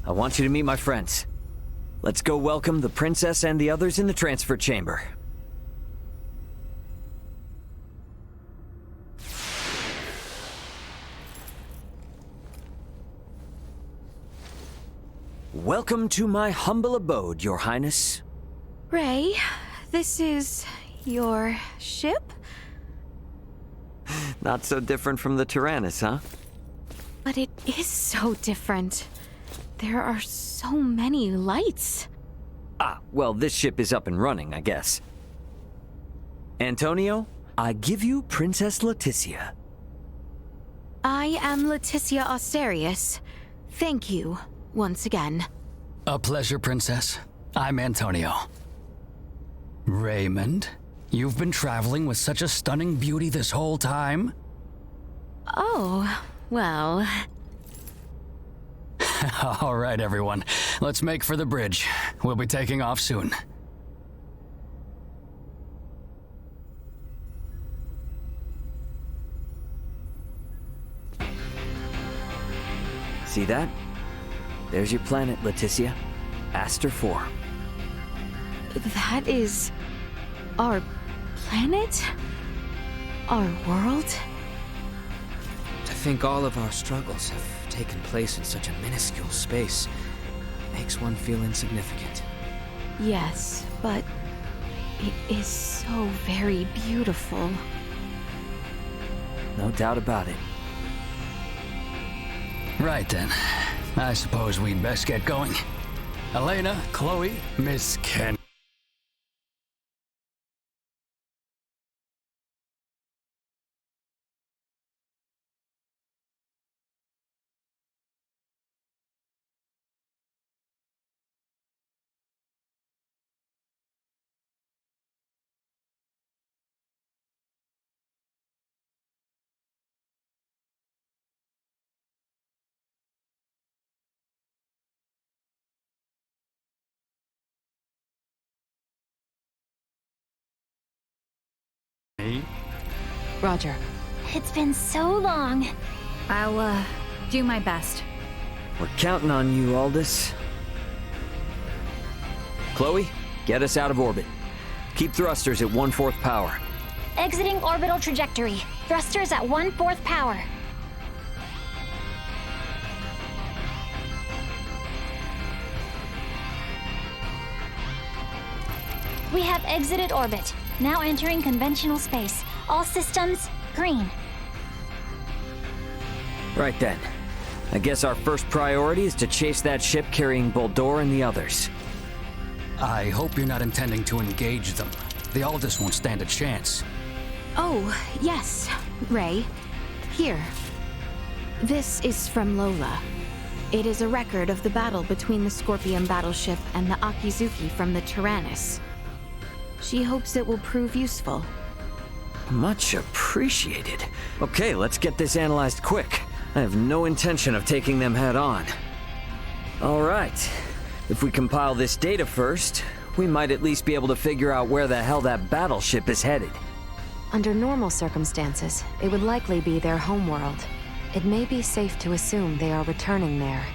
I want you to meet my friends. Let's go welcome the princess and the others in the transfer chamber. Welcome to my humble abode, Your Highness. Ray, this is your ship? Not so different from the Tyrannus, huh? But it is so different. There are so many lights. Ah, well, this ship is up and running, I guess. Antonio, I give you Princess Leticia. I am Leticia Austerius. Thank you, once again. A pleasure, Princess. I'm Antonio. Raymond, you've been traveling with such a stunning beauty this whole time? Oh, well... All right, everyone. Let's make for the bridge. We'll be taking off soon. See that? There's your planet, Leticia. Aster 4. That is... our planet? Our world? To think all of our struggles have taken place in such a minuscule space makes one feel insignificant. Yes, but it is so very beautiful. No doubt about it. Right then. I suppose we'd best get going. Elena, Chloe, Miss Ken. Roger. It's been so long. I'll, do my best. We're counting on you, Aldous. Chloe, get us out of orbit. Keep thrusters at 1/4 power. Exiting orbital trajectory. Thrusters at 1/4 power. We have exited orbit. Now entering conventional space. All systems, green. Right then. I guess our first priority is to chase that ship carrying Bulldor and the others. I hope you're not intending to engage them. The Aldous won't stand a chance. Oh, yes, Ray. Here. This is from Lola. It is a record of the battle between the Scorpion battleship and the Akizuki from the Tyrannus. She hopes it will prove useful. Much appreciated. Okay, let's get this analyzed quick. I have no intention of taking them head on. All right. If we compile this data first, we might at least be able to figure out where the hell that battleship is headed. Under normal circumstances, it would likely be their homeworld. It may be safe to assume they are returning there.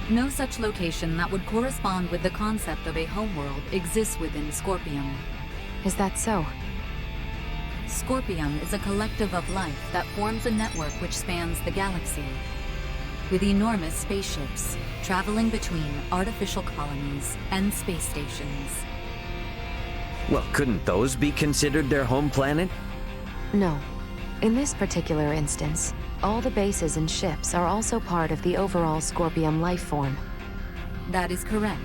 No such location that would correspond with the concept of a homeworld exists within Scorpion. Is that so? Scorpion is a collective of life that forms a network which spans the galaxy, with enormous spaceships traveling between artificial colonies and space stations. Well, couldn't those be considered their home planet? No. In this particular instance, all the bases and ships are also part of the overall Scorpion life form. That is correct.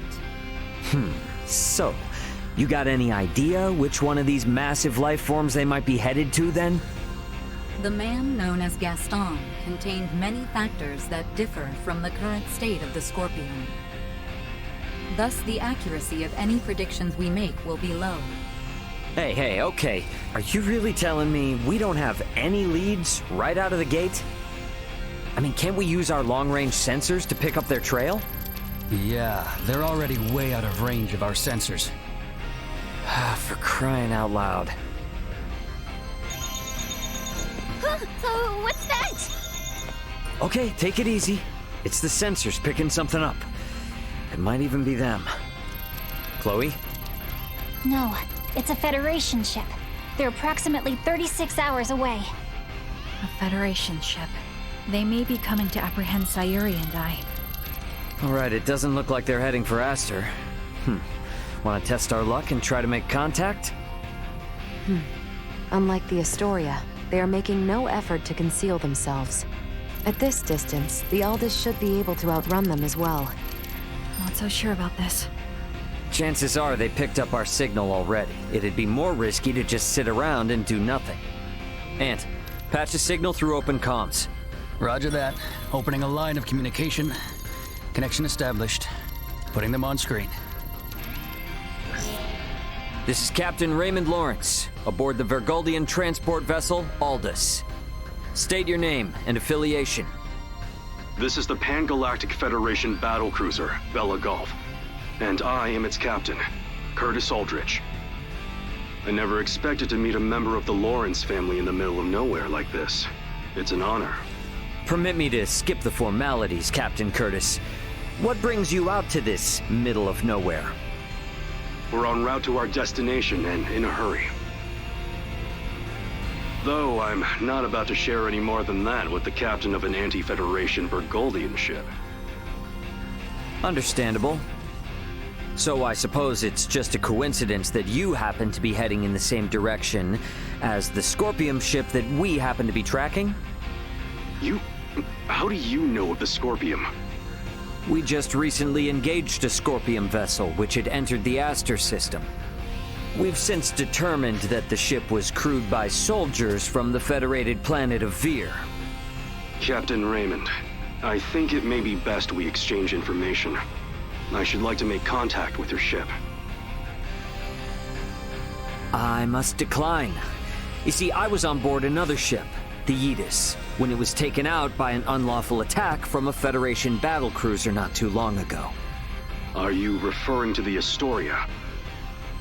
So, you got any idea which one of these massive life forms they might be headed to then? The man known as Gaston contained many factors that differ from the current state of the Scorpion. Thus, the accuracy of any predictions we make will be low. Hey, okay. Are you really telling me we don't have any leads right out of the gate? I mean, can't we use our long-range sensors to pick up their trail? Yeah, they're already way out of range of our sensors. For crying out loud. What's that? Okay, take it easy. It's the sensors picking something up. It might even be them. Chloe? No, it's a Federation ship. They're approximately 36 hours away. A Federation ship. They may be coming to apprehend Sayuri and I. Alright, it doesn't look like they're heading for Aster. Want to test our luck and try to make contact? Unlike the Astoria, they are making no effort to conceal themselves. At this distance, the Aldous should be able to outrun them as well. Not so sure about this. Chances are they picked up our signal already. It'd be more risky to just sit around and do nothing. Ant, patch a signal through open comms. Roger that. Opening a line of communication. Connection established. Putting them on screen. This is Captain Raymond Lawrence, aboard the Vergoldian transport vessel, Aldous. State your name and affiliation. This is the Pan-Galactic Federation battlecruiser, Bella Gulf, and I am its captain, Curtis Aldrich. I never expected to meet a member of the Lawrence family in the middle of nowhere like this. It's an honor. permit me to skip the formalities, Captain Curtis. What brings you out to this middle of nowhere? We're en route to our destination and in a hurry. Though I'm not about to share any more than that with the captain of an anti-Federation Burgoldian ship. Understandable. So I suppose it's just a coincidence that you happen to be heading in the same direction as the Scorpium ship that we happen to be tracking? How do you know of the Scorpium? We just recently engaged a Scorpium vessel which had entered the Aster system. We've since determined that the ship was crewed by soldiers from the federated planet of Vir. Captain Raymond, I think it may be best we exchange information. I should like to make contact with your ship. I must decline. You see, I was on board another ship, the Aegis, when it was taken out by an unlawful attack from a Federation battlecruiser not too long ago. Are you referring to the Astoria?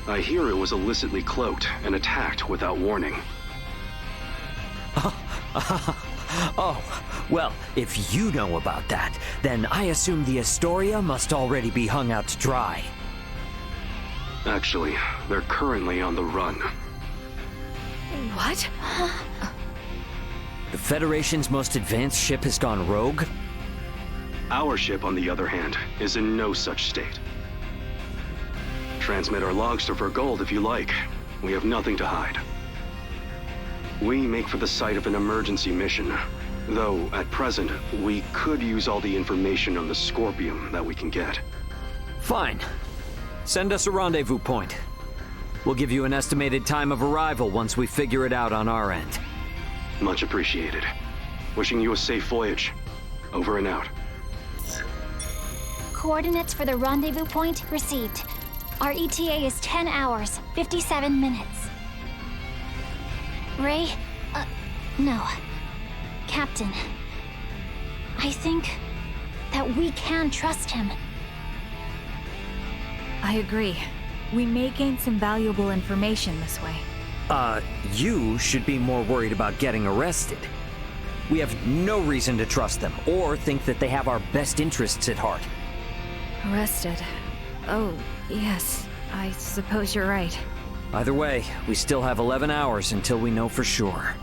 I hear it was illicitly cloaked and attacked without warning. Oh, well, if you know about that, then I assume the Astoria must already be hung out to dry. Actually, they're currently on the run. What? The Federation's most advanced ship has gone rogue? Our ship, on the other hand, is in no such state. Transmit our logs to Vergold if you like. We have nothing to hide. We make for the site of an emergency mission, though at present, we could use all the information on the Scorpium that we can get. Fine. Send us a rendezvous point. We'll give you an estimated time of arrival once we figure it out on our end. Much appreciated. Wishing you a safe voyage. Over and out. Coordinates for the rendezvous point received. Our ETA is 10 hours, 57 minutes. Ray? No. Captain. I think that we can trust him. I agree. We may gain some valuable information this way. You should be more worried about getting arrested. We have no reason to trust them, or think that they have our best interests at heart. Arrested? Oh, yes. I suppose you're right. Either way, we still have 11 hours until we know for sure.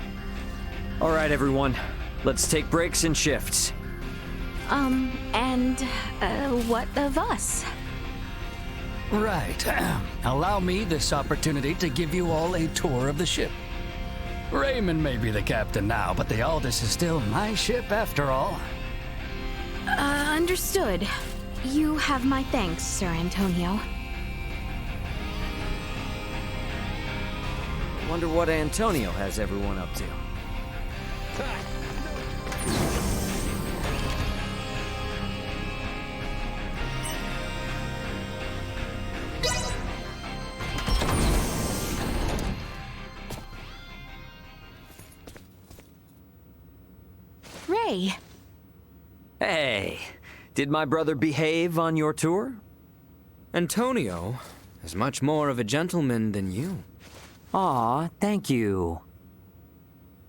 All right, everyone. Let's take breaks and shifts. What of us? Right. Allow me this opportunity to give you all a tour of the ship. Raymond may be the captain now, but the Aldous is still my ship after all. Understood. You have my thanks, Sir Antonio. Wonder what Antonio has everyone up to. Ray! Hey, did my brother behave on your tour? Antonio is much more of a gentleman than you. Aw, thank you.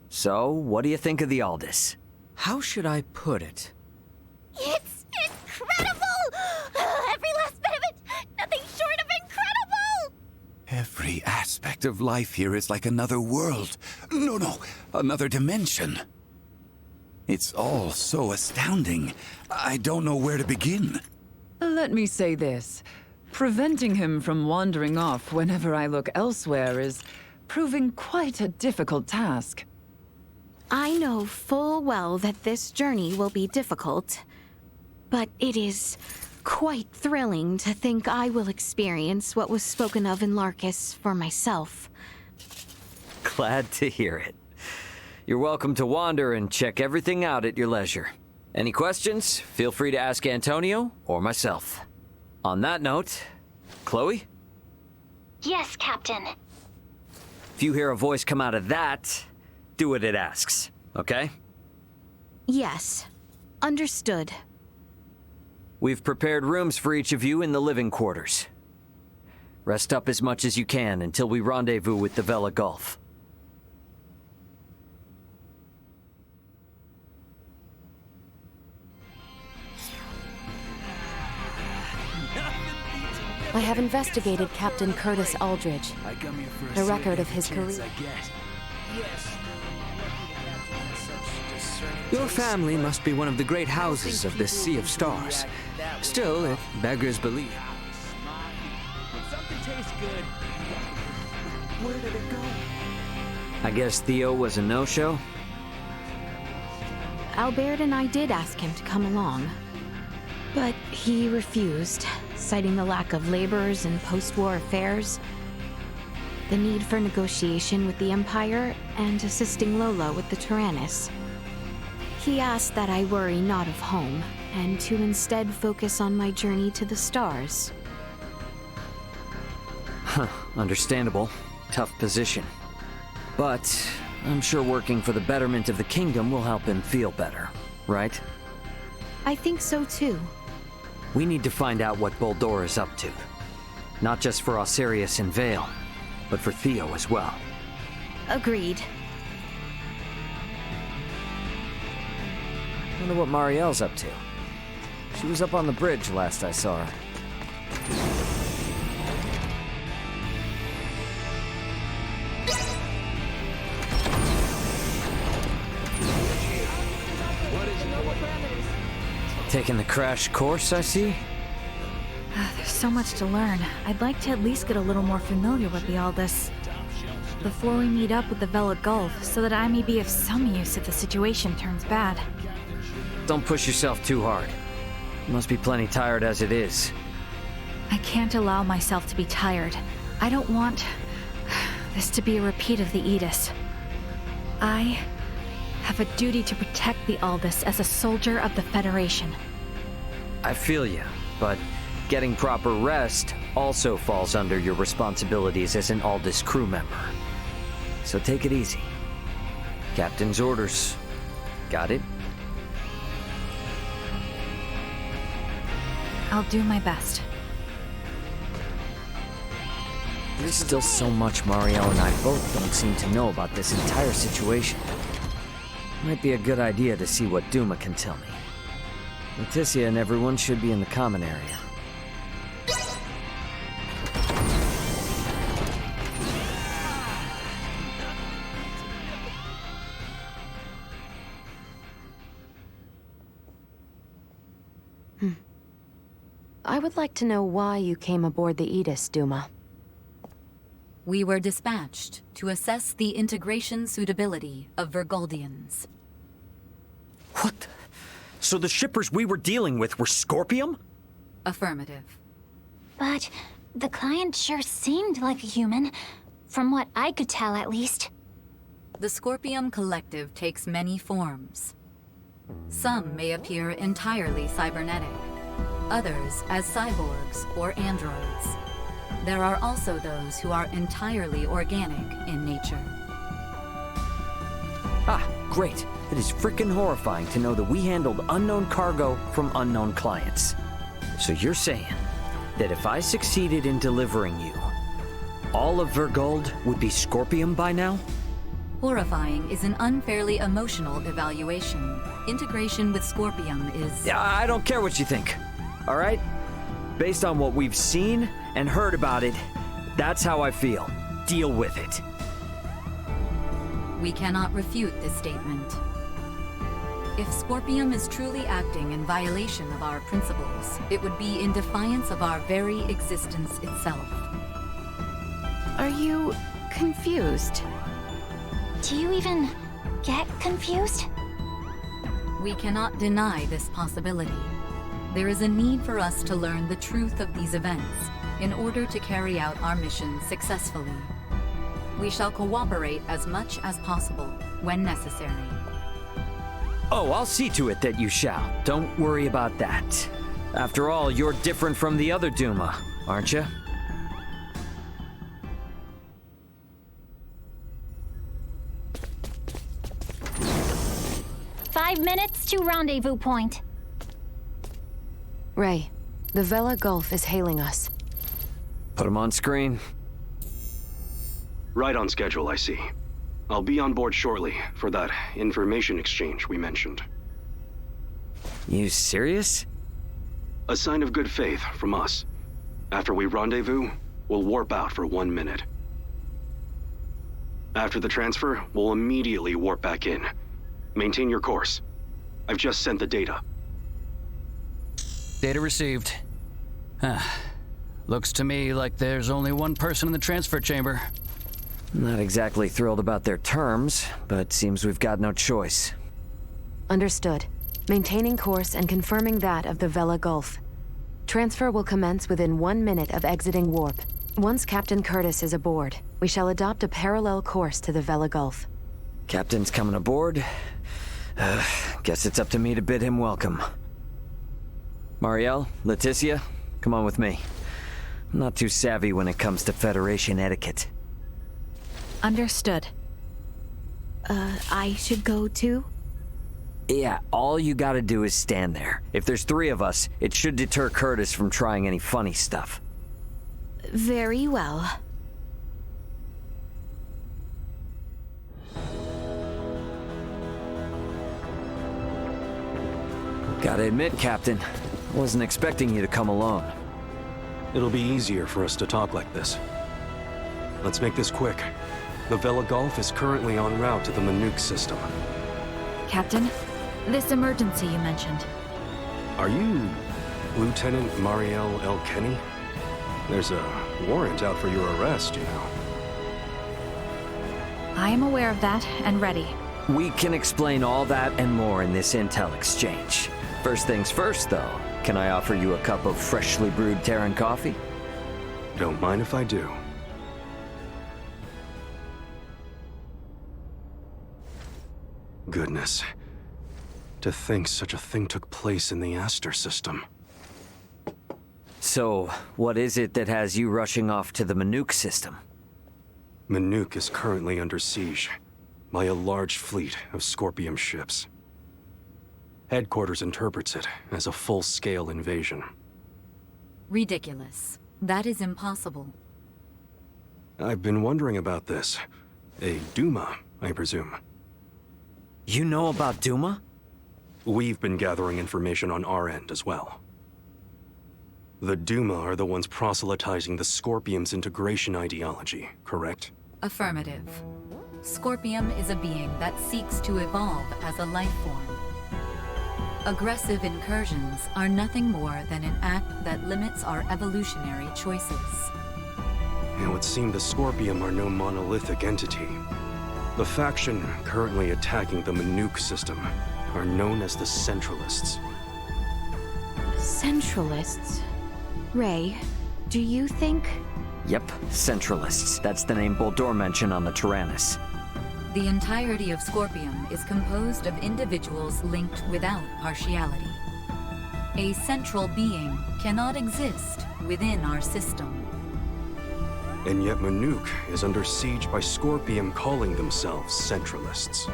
So, what do you think of the Aldous? How should I put it? It's incredible! Every last bit of it! Nothing short of incredible! Every aspect of life here is like another world. No, another dimension. It's all so astounding. I don't know where to begin. Let me say this. Preventing him from wandering off whenever I look elsewhere is proving quite a difficult task. I know full well that this journey will be difficult, but it is quite thrilling to think I will experience what was spoken of in Larkus for myself. Glad to hear it. You're welcome to wander and check everything out at your leisure. Any questions? Feel free to ask Antonio or myself. On that note, Chloe? Yes, Captain. If you hear a voice come out of that, do what it asks, okay? Yes. Understood. We've prepared rooms for each of you in the living quarters. Rest up as much as you can until we rendezvous with the Vela Gulf. I have investigated Captain Curtis Aldridge, the record of his career. Your family must be one of the great houses of this sea of stars. Still, it beggars belief. Something tastes good. Where did it go? I guess Theo was a no-show? Albert and I did ask him to come along, but he refused, citing the lack of laborers in post-war affairs, the need for negotiation with the Empire, and assisting Lola with the Tyrannus. He asked that I worry not of home, and to instead focus on my journey to the stars. Huh, understandable. Tough position. But I'm sure working for the betterment of the kingdom will help him feel better, right? I think so too. We need to find out what Boldor is up to. Not just for Osirius and Vale, but for Theo as well. Agreed. Wonder what Marielle's up to. She was up on the bridge last I saw her. Taking the crash course, I see? There's so much to learn. I'd like to at least get a little more familiar with the Aldous before we meet up with the Vela Gulf, so that I may be of some use if the situation turns bad. Don't push yourself too hard. You must be plenty tired as it is. I can't allow myself to be tired. I don't want this to be a repeat of the Aegis. I have a duty to protect the Aldous as a soldier of the Federation. I feel you, but getting proper rest also falls under your responsibilities as an Aldous crew member. So take it easy. Captain's orders. Got it? I'll do my best. There's still so much Marielle and I both don't seem to know about this entire situation. Might be a good idea to see what Duma can tell me. Leticia and everyone should be in the common area. I would like to know why you came aboard the Aegis, Duma. We were dispatched to assess the integration suitability of Vergoldians. What? So the shippers we were dealing with were Scorpium? Affirmative. But the client sure seemed like a human, from what I could tell at least. The Scorpium Collective takes many forms. Some may appear entirely cybernetic, others as cyborgs or androids. There are also those who are entirely organic in nature. Ah, great. It is frickin' horrifying to know that we handled unknown cargo from unknown clients. So you're saying that if I succeeded in delivering you, all of Vergold would be Scorpium by now? Horrifying is an unfairly emotional evaluation. Integration with Scorpium is... Yeah, I don't care what you think, all right? Based on what we've seen and heard about it, that's how I feel. Deal with it. We cannot refute this statement. If Scorpium is truly acting in violation of our principles, it would be in defiance of our very existence itself. Are you confused? Do you even get confused? We cannot deny this possibility. There is a need for us to learn the truth of these events in order to carry out our mission successfully. We shall cooperate as much as possible when necessary. Oh, I'll see to it that you shall. Don't worry about that. After all, you're different from the other Duma, aren't you? "5 minutes to rendezvous point." Ray, the Vela Gulf is hailing us. Put him on screen. Right on schedule, I see. I'll be on board shortly for that information exchange we mentioned. You serious? A sign of good faith from us. After we rendezvous, we'll warp out for 1 minute. After the transfer, we'll immediately warp back in. Maintain your course. I've just sent the data. Data received. Looks to me like there's only one person in the transfer chamber. Not exactly thrilled about their terms, but seems we've got no choice. Understood. Maintaining course and confirming that of the Vela Gulf. Transfer will commence within 1 minute of exiting warp. Once Captain Curtis is aboard, we shall adopt a parallel course to the Vela Gulf. Captain's coming aboard. Guess it's up to me to bid him welcome. Marielle, Leticia, come on with me. I'm not too savvy when it comes to Federation etiquette. Understood. I should go too? Yeah, all you gotta do is stand there. If there's 3 of us, it should deter Curtis from trying any funny stuff. Very well. Gotta admit, Captain, wasn't expecting you to come alone. It'll be easier for us to talk like this. Let's make this quick. The Vela Gulf is currently en route to the Manuk system. Captain, this emergency you mentioned. Are you Lieutenant Marielle L. Kenny? There's a warrant out for your arrest, you know. I am aware of that and ready. We can explain all that and more in this intel exchange. First things first, though. Can I offer you a cup of freshly brewed Terran coffee? Don't mind if I do. Goodness. To think such a thing took place in the Aster system. So, what is it that has you rushing off to the Manuk system? Manuk is currently under siege by a large fleet of Scorpium ships. Headquarters interprets it as a full-scale invasion. Ridiculous. That is impossible. I've been wondering about this. A Duma, I presume. You know about Duma? We've been gathering information on our end as well. The Duma are the ones proselytizing the Scorpium's integration ideology, correct? Affirmative. Scorpium is a being that seeks to evolve as a life form. Aggressive incursions are nothing more than an act that limits our evolutionary choices. It would seem the Scorpium are no monolithic entity. The faction currently attacking the Manuk system are known as the Centralists. Centralists? Ray, do you think... Yep, Centralists. That's the name Boldor mentioned on the Tyrannus. The entirety of Scorpium is composed of individuals linked without partiality. A central being cannot exist within our system. And yet Manuk is under siege by Scorpium calling themselves Centralists.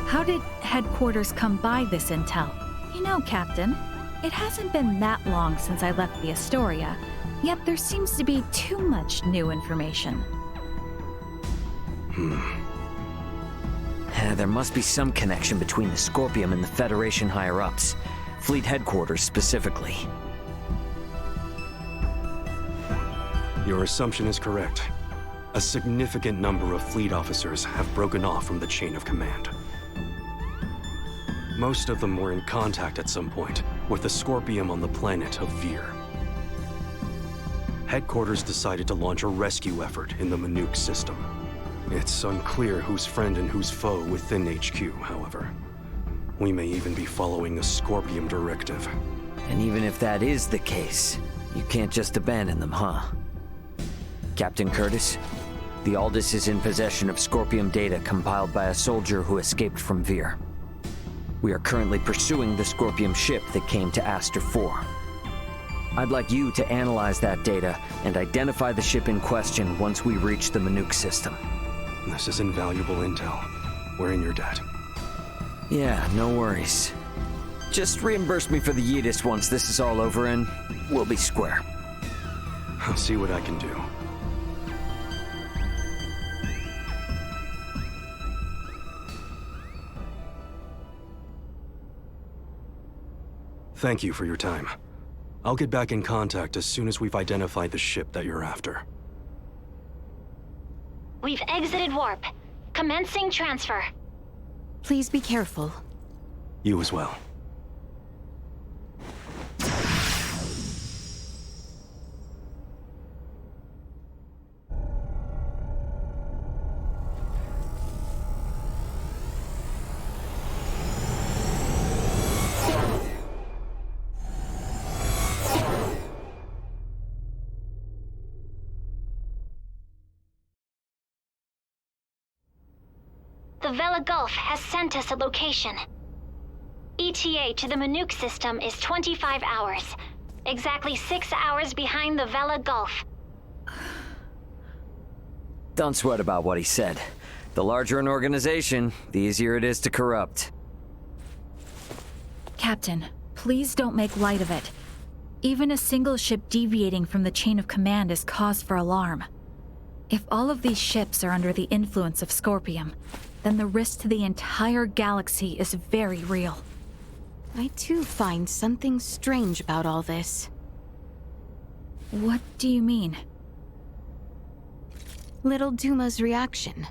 How did headquarters come by this intel? You know, Captain, it hasn't been that long since I left the Astoria, yet there seems to be too much new information. There must be some connection between the Scorpium and the Federation higher-ups. Fleet headquarters, specifically. Your assumption is correct. A significant number of fleet officers have broken off from the chain of command. Most of them were in contact at some point with the Scorpium on the planet of Vir. Headquarters decided to launch a rescue effort in the Manuk system. It's unclear who's friend and who's foe within HQ, however. We may even be following a Scorpium directive. And even if that is the case, you can't just abandon them, huh? Captain Curtis, the Aldous is in possession of Scorpium data compiled by a soldier who escaped from Vir. We are currently pursuing the Scorpium ship that came to Aster 4. I'd like you to analyze that data and identify the ship in question once we reach the Manuk system. This is invaluable intel. We're in your debt. Yeah, no worries. Just reimburse me for the Yidis once this is all over and we'll be square. I'll see what I can do. Thank you for your time. I'll get back in contact as soon as we've identified the ship that you're after. We've exited warp. Commencing transfer. Please be careful. You as well. The Vela Gulf has sent us a location. ETA to the Manuk system is 25 hours. Exactly 6 hours behind the Vela Gulf. Don't sweat about what he said. The larger an organization, the easier it is to corrupt. Captain, please don't make light of it. Even a single ship deviating from the chain of command is cause for alarm. If all of these ships are under the influence of Scorpium, then the risk to the entire galaxy is very real. I too find something strange about all this. What do you mean? Little Duma's reaction.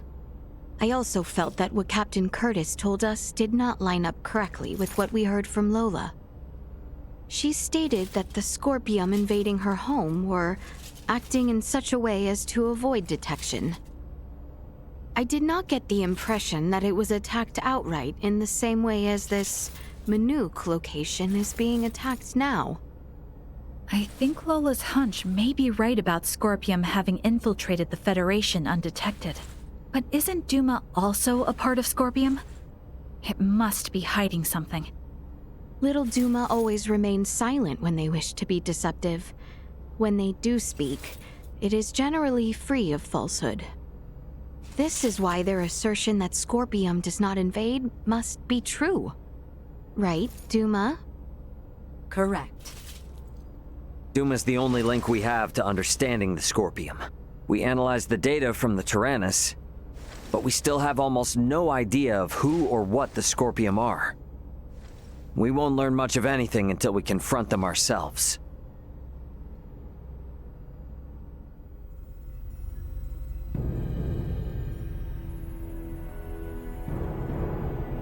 I also felt that what Captain Curtis told us did not line up correctly with what we heard from Lola. She stated that the Scorpium invading her home were acting in such a way as to avoid detection. I did not get the impression that it was attacked outright in the same way as this Manuk location is being attacked now. I think Lola's hunch may be right about Scorpium having infiltrated the Federation undetected. But isn't Duma also a part of Scorpium? It must be hiding something. Little Duma always remains silent when they wish to be deceptive. When they do speak, it is generally free of falsehood. This is why their assertion that Scorpium does not invade must be true. Right, Duma? Correct. Duma's the only link we have to understanding the Scorpium. We analyzed the data from the Tyrannus, but we still have almost no idea of who or what the Scorpium are. We won't learn much of anything until we confront them ourselves.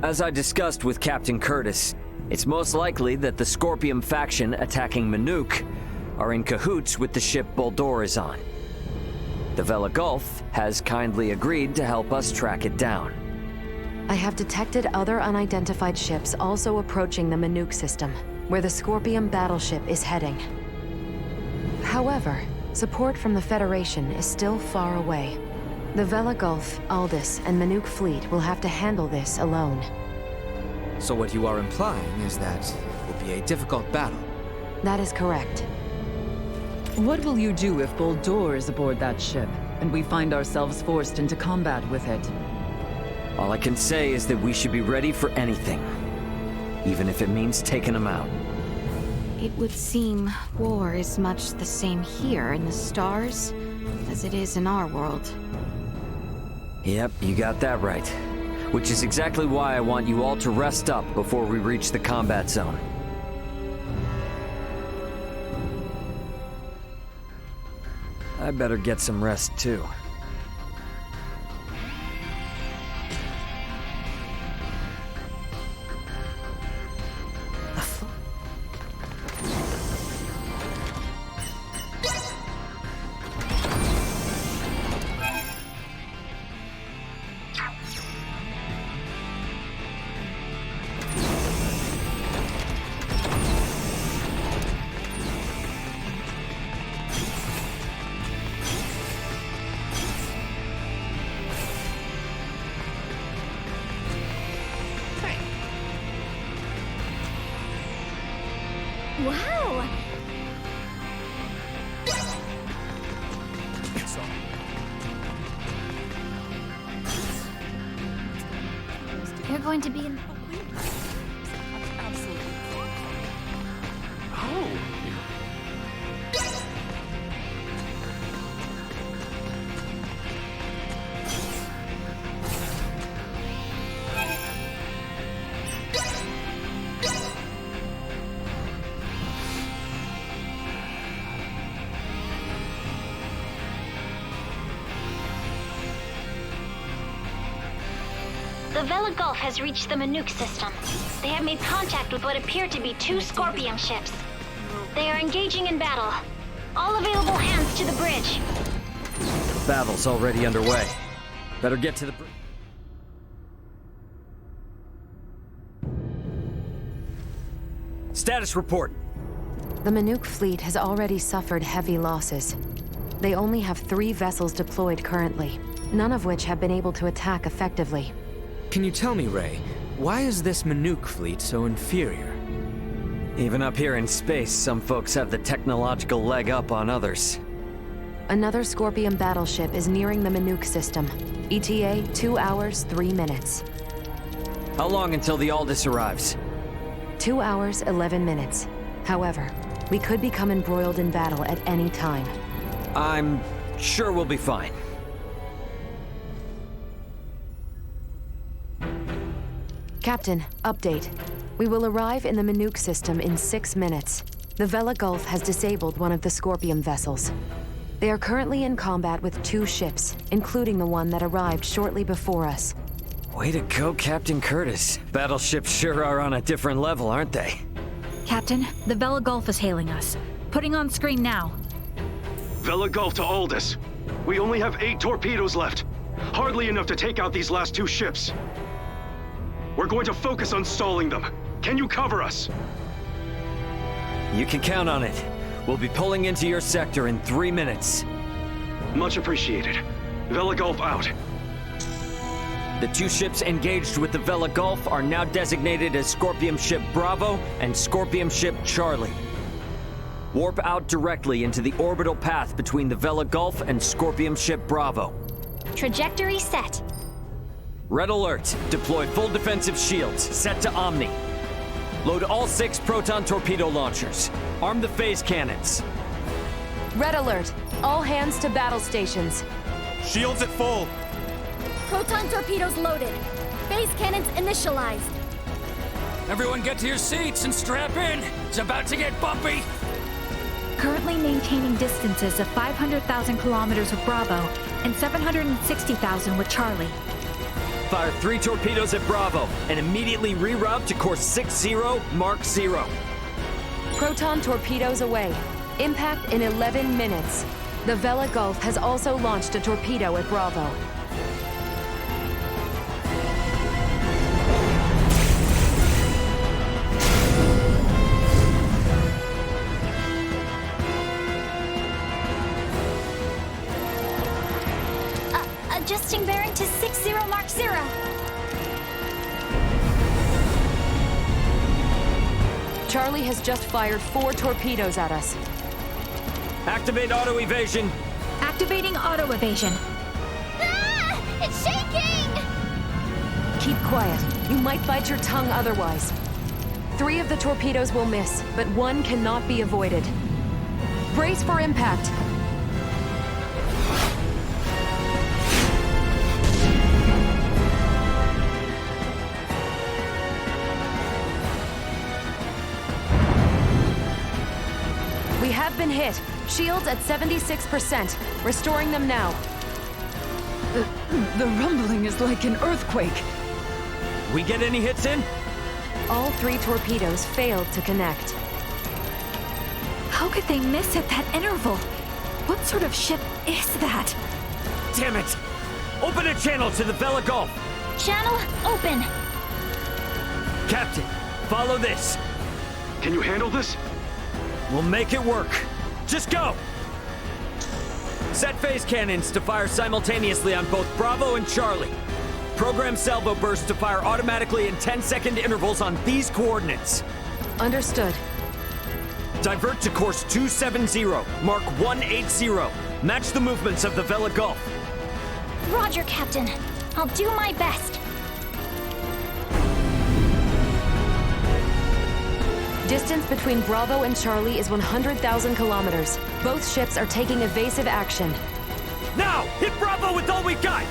As I discussed with Captain Curtis, it's most likely that the Scorpium faction attacking Manuk are in cahoots with the ship Boldor is on. The Vela Gulf has kindly agreed to help us track it down. I have detected other unidentified ships also approaching the Manuk system, where the Scorpium battleship is heading. However, support from the Federation is still far away. The Vela Gulf, Aldous, and Manuk fleet will have to handle this alone. So what you are implying is that it will be a difficult battle. That is correct. What will you do if Boldor is aboard that ship, and we find ourselves forced into combat with it? All I can say is that we should be ready for anything, even if it means taking them out. It would seem war is much the same here in the stars as it is in our world. Yep, you got that right. Which is exactly why I want you all to rest up before we reach the combat zone. I better get some rest too. Wow! You're going to be in... The Vela Gulf has reached the Manuk system. They have made contact with what appear to be 2 Scorpion ships. They are engaging in battle. All available hands to the bridge. The battle's already underway. Better get to the bridge. Status report. The Manuk fleet has already suffered heavy losses. They only have 3 vessels deployed currently, none of which have been able to attack effectively. Can you tell me, Ray, why is this Manuk fleet so inferior? Even up here in space, some folks have the technological leg up on others. Another Scorpion battleship is nearing the Manuk system. ETA 2 hours, 3 minutes. How long until the Aldous arrives? 2 hours, 11 minutes. However, we could become embroiled in battle at any time. I'm sure we'll be fine. Captain, update. We will arrive in the Manuk system in 6 minutes. The Vela Gulf has disabled one of the Scorpion vessels. They are currently in combat with 2 ships, including the one that arrived shortly before us. Way to go, Captain Curtis. Battleships sure are on a different level, aren't they? Captain, the Vela Gulf is hailing us. Putting on screen now. Vela Gulf to Aldous. We only have 8 torpedoes left. Hardly enough to take out these last 2 ships. We're going to focus on stalling them. Can you cover us? You can count on it. We'll be pulling into your sector in 3 minutes. Much appreciated. Vela Gulf out. The 2 ships engaged with the Vela Gulf are now designated as Scorpion Ship Bravo and Scorpion Ship Charlie. Warp out directly into the orbital path between the Vela Gulf and Scorpion Ship Bravo. Trajectory set. Red alert. Deploy full defensive shields. Set to Omni. Load all 6 proton torpedo launchers. Arm the phase cannons. Red alert. All hands to battle stations. Shields at full. Proton torpedoes loaded. Phase cannons initialized. Everyone get to your seats and strap in. It's about to get bumpy. Currently maintaining distances of 500,000 kilometers with Bravo and 760,000 with Charlie. Fire 3 torpedoes at Bravo and immediately reroute to course 60 Mark 0. Proton torpedoes away. Impact in 11 minutes. The Vela Gulf has also launched a torpedo at Bravo. Adjusting bearing to 60 Mark 0. Charlie has just fired 4 torpedoes at us. Activate auto evasion. Activating auto evasion. Ah! It's shaking! Keep quiet. You might bite your tongue otherwise. 3 of the torpedoes will miss, but 1 cannot be avoided. Brace for impact. We have been hit. Shields at 76%. Restoring them now. The rumbling is like an earthquake. We get any hits in? All 3 torpedoes failed to connect. How could they miss at that interval? What sort of ship is that? Damn it! Open a channel to the Vela Gulf. Channel open. Captain, follow this. Can you handle this? We'll make it work. Just go! Set phase cannons to fire simultaneously on both Bravo and Charlie. Program salvo bursts to fire automatically in 10-second intervals on these coordinates. Understood. Divert to course 270, Mark 180. Match the movements of the Vela Gulf. Roger, Captain. I'll do my best. Distance between Bravo and Charlie is 100,000 kilometers. Both ships are taking evasive action. Now, hit Bravo with all we've got!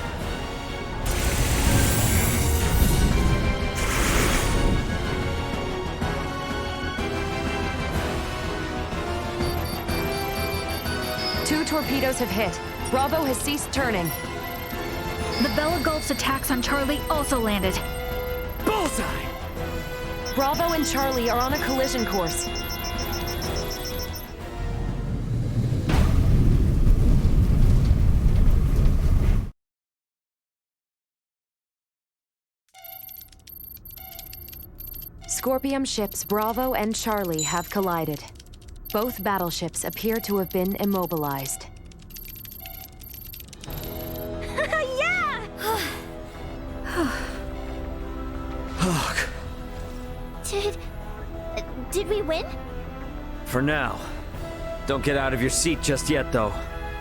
Two torpedoes have hit. Bravo has ceased turning. The Bella Gulf's attacks on Charlie also landed. Bullseye! Bravo and Charlie are on a collision course. Scorpium ships Bravo and Charlie have collided. Both battleships appear to have been immobilized. Yeah! Did we win? For now. Don't get out of your seat just yet, though.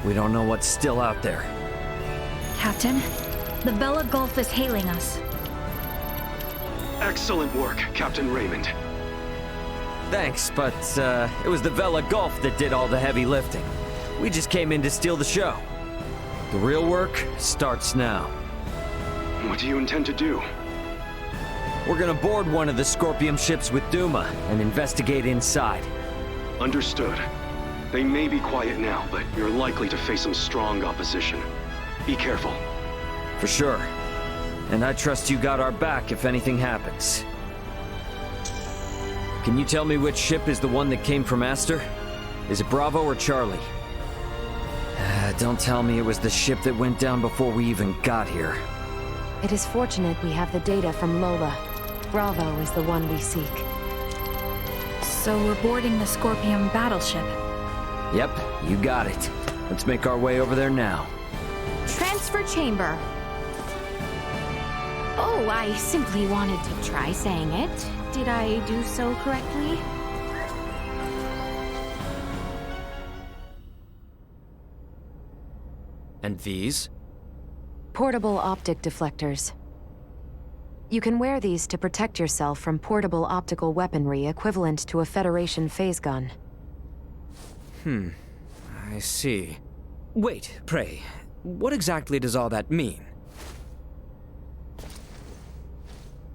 We don't know what's still out there. Captain, the Bella Gulf is hailing us. Excellent work, Captain Raymond. Thanks, but it was the Vela Gulf that did all the heavy lifting. We just came in to steal the show. The real work starts now. What do you intend to do? We're gonna board one of the Scorpium ships with Duma and investigate inside. Understood. They may be quiet now, but you're likely to face some strong opposition. Be careful. For sure. And I trust you got our back if anything happens. Can you tell me which ship is the one that came from Aster? Is it Bravo or Charlie? Don't tell me it was the ship that went down before we even got here. It is fortunate we have the data from Lola. Bravo is the one we seek. So we're boarding the Scorpion battleship. Yep, you got it. Let's make our way over there now. Transfer chamber. Oh, I simply wanted to try saying it. Did I do so correctly? And these? Portable optic deflectors. You can wear these to protect yourself from portable optical weaponry equivalent to a Federation phase gun. I see. Wait, pray, what exactly does all that mean?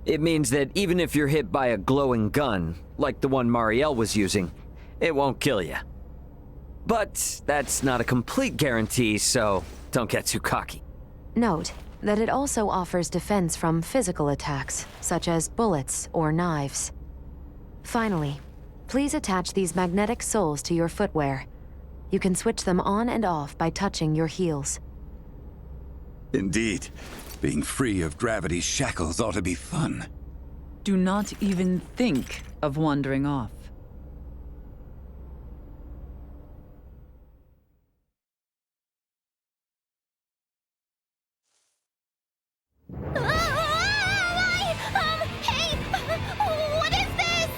It means that even if you're hit by a glowing gun, like the one Marielle was using, it won't kill you. But that's not a complete guarantee, so don't get too cocky. Note that it also offers defense from physical attacks, such as bullets or knives. Finally, please attach these magnetic soles to your footwear. You can switch them on and off by touching your heels. Indeed. Being free of gravity's shackles ought to be fun. Do not even think of wandering off. Hey! What is this?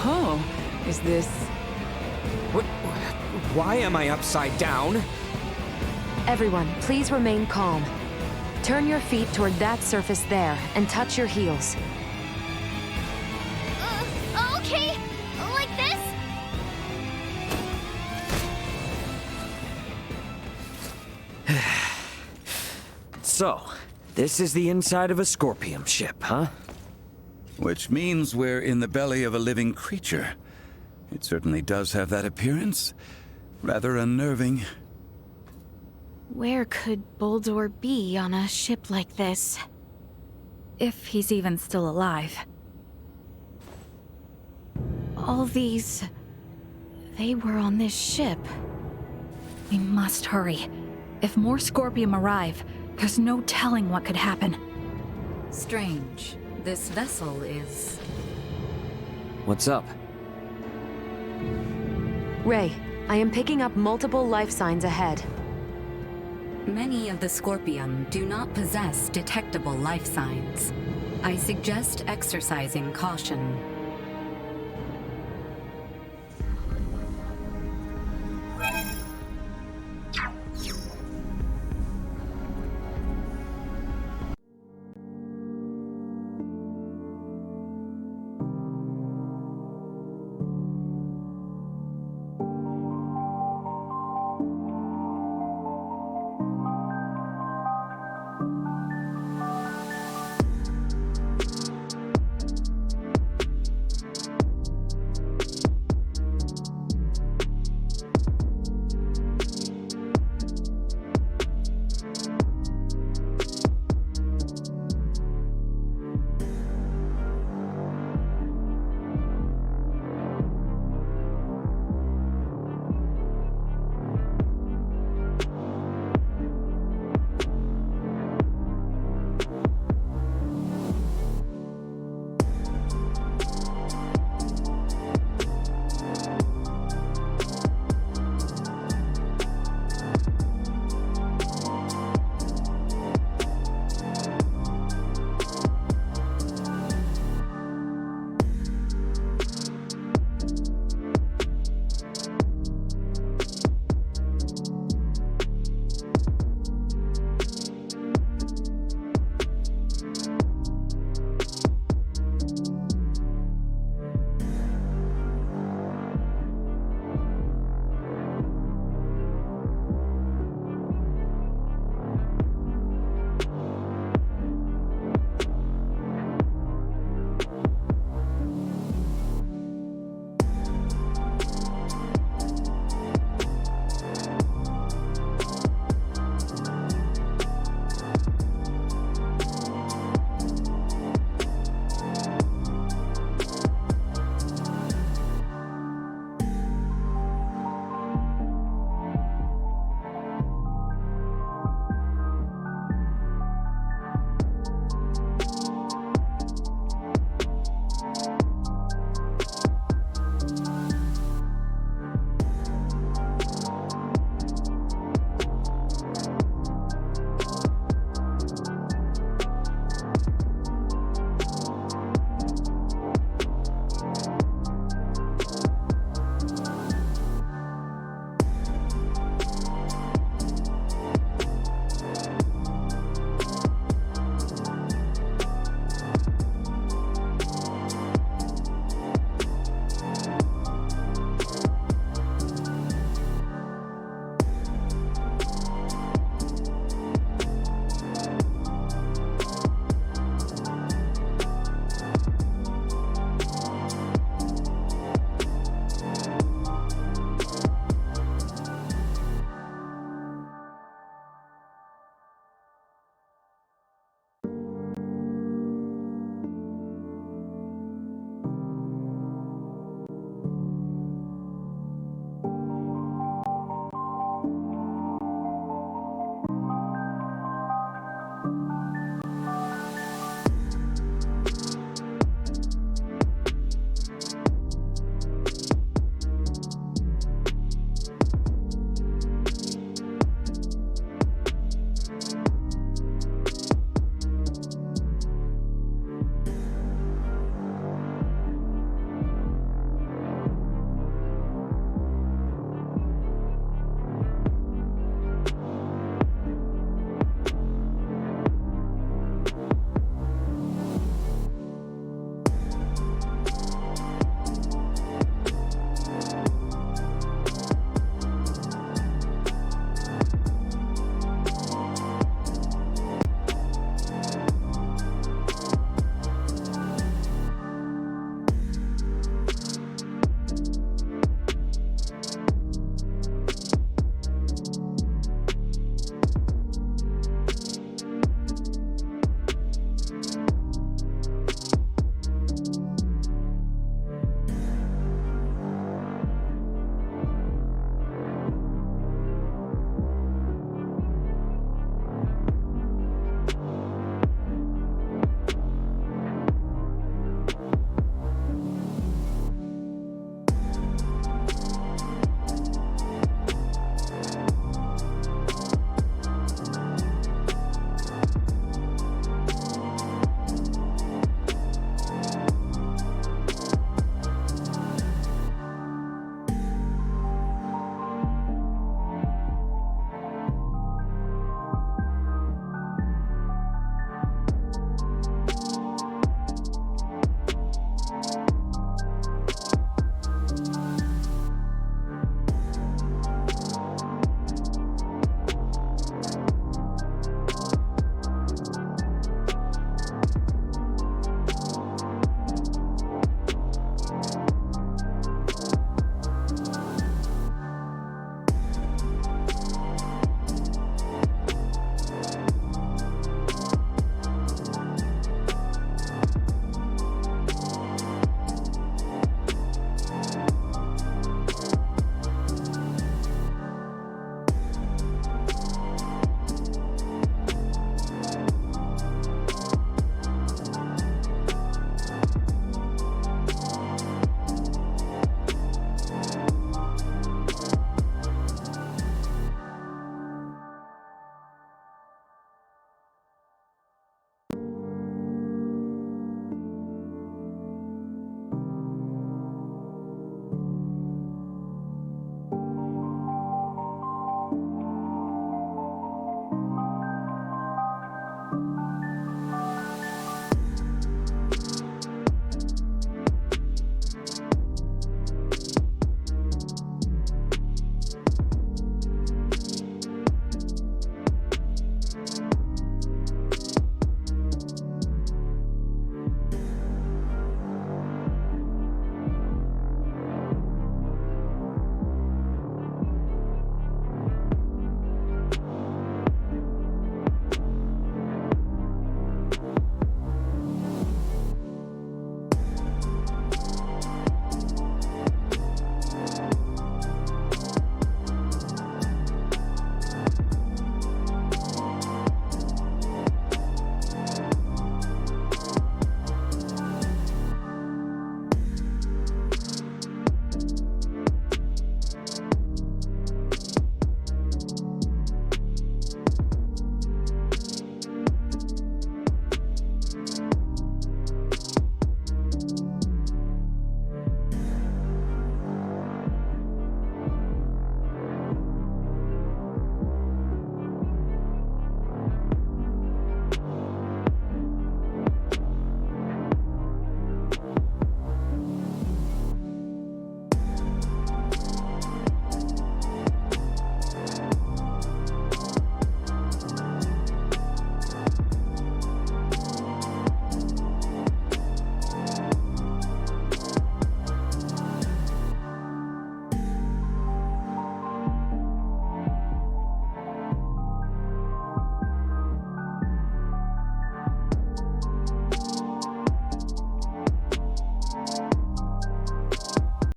Oh, is this... Why am I upside down? Everyone, please remain calm. Turn your feet toward that surface there and touch your heels. Okay. Like this? So, this is the inside of a Scorpium ship, huh? Which means we're in the belly of a living creature. It certainly does have that appearance. Rather unnerving. Where could Boldor be on a ship like this? If he's even still alive. All these... they were on this ship. We must hurry. If more Scorpium arrive, there's no telling what could happen. Strange. This vessel is... What's up? Ray, I am picking up multiple life signs ahead. Many of the Scorpium do not possess detectable life signs. I suggest exercising caution.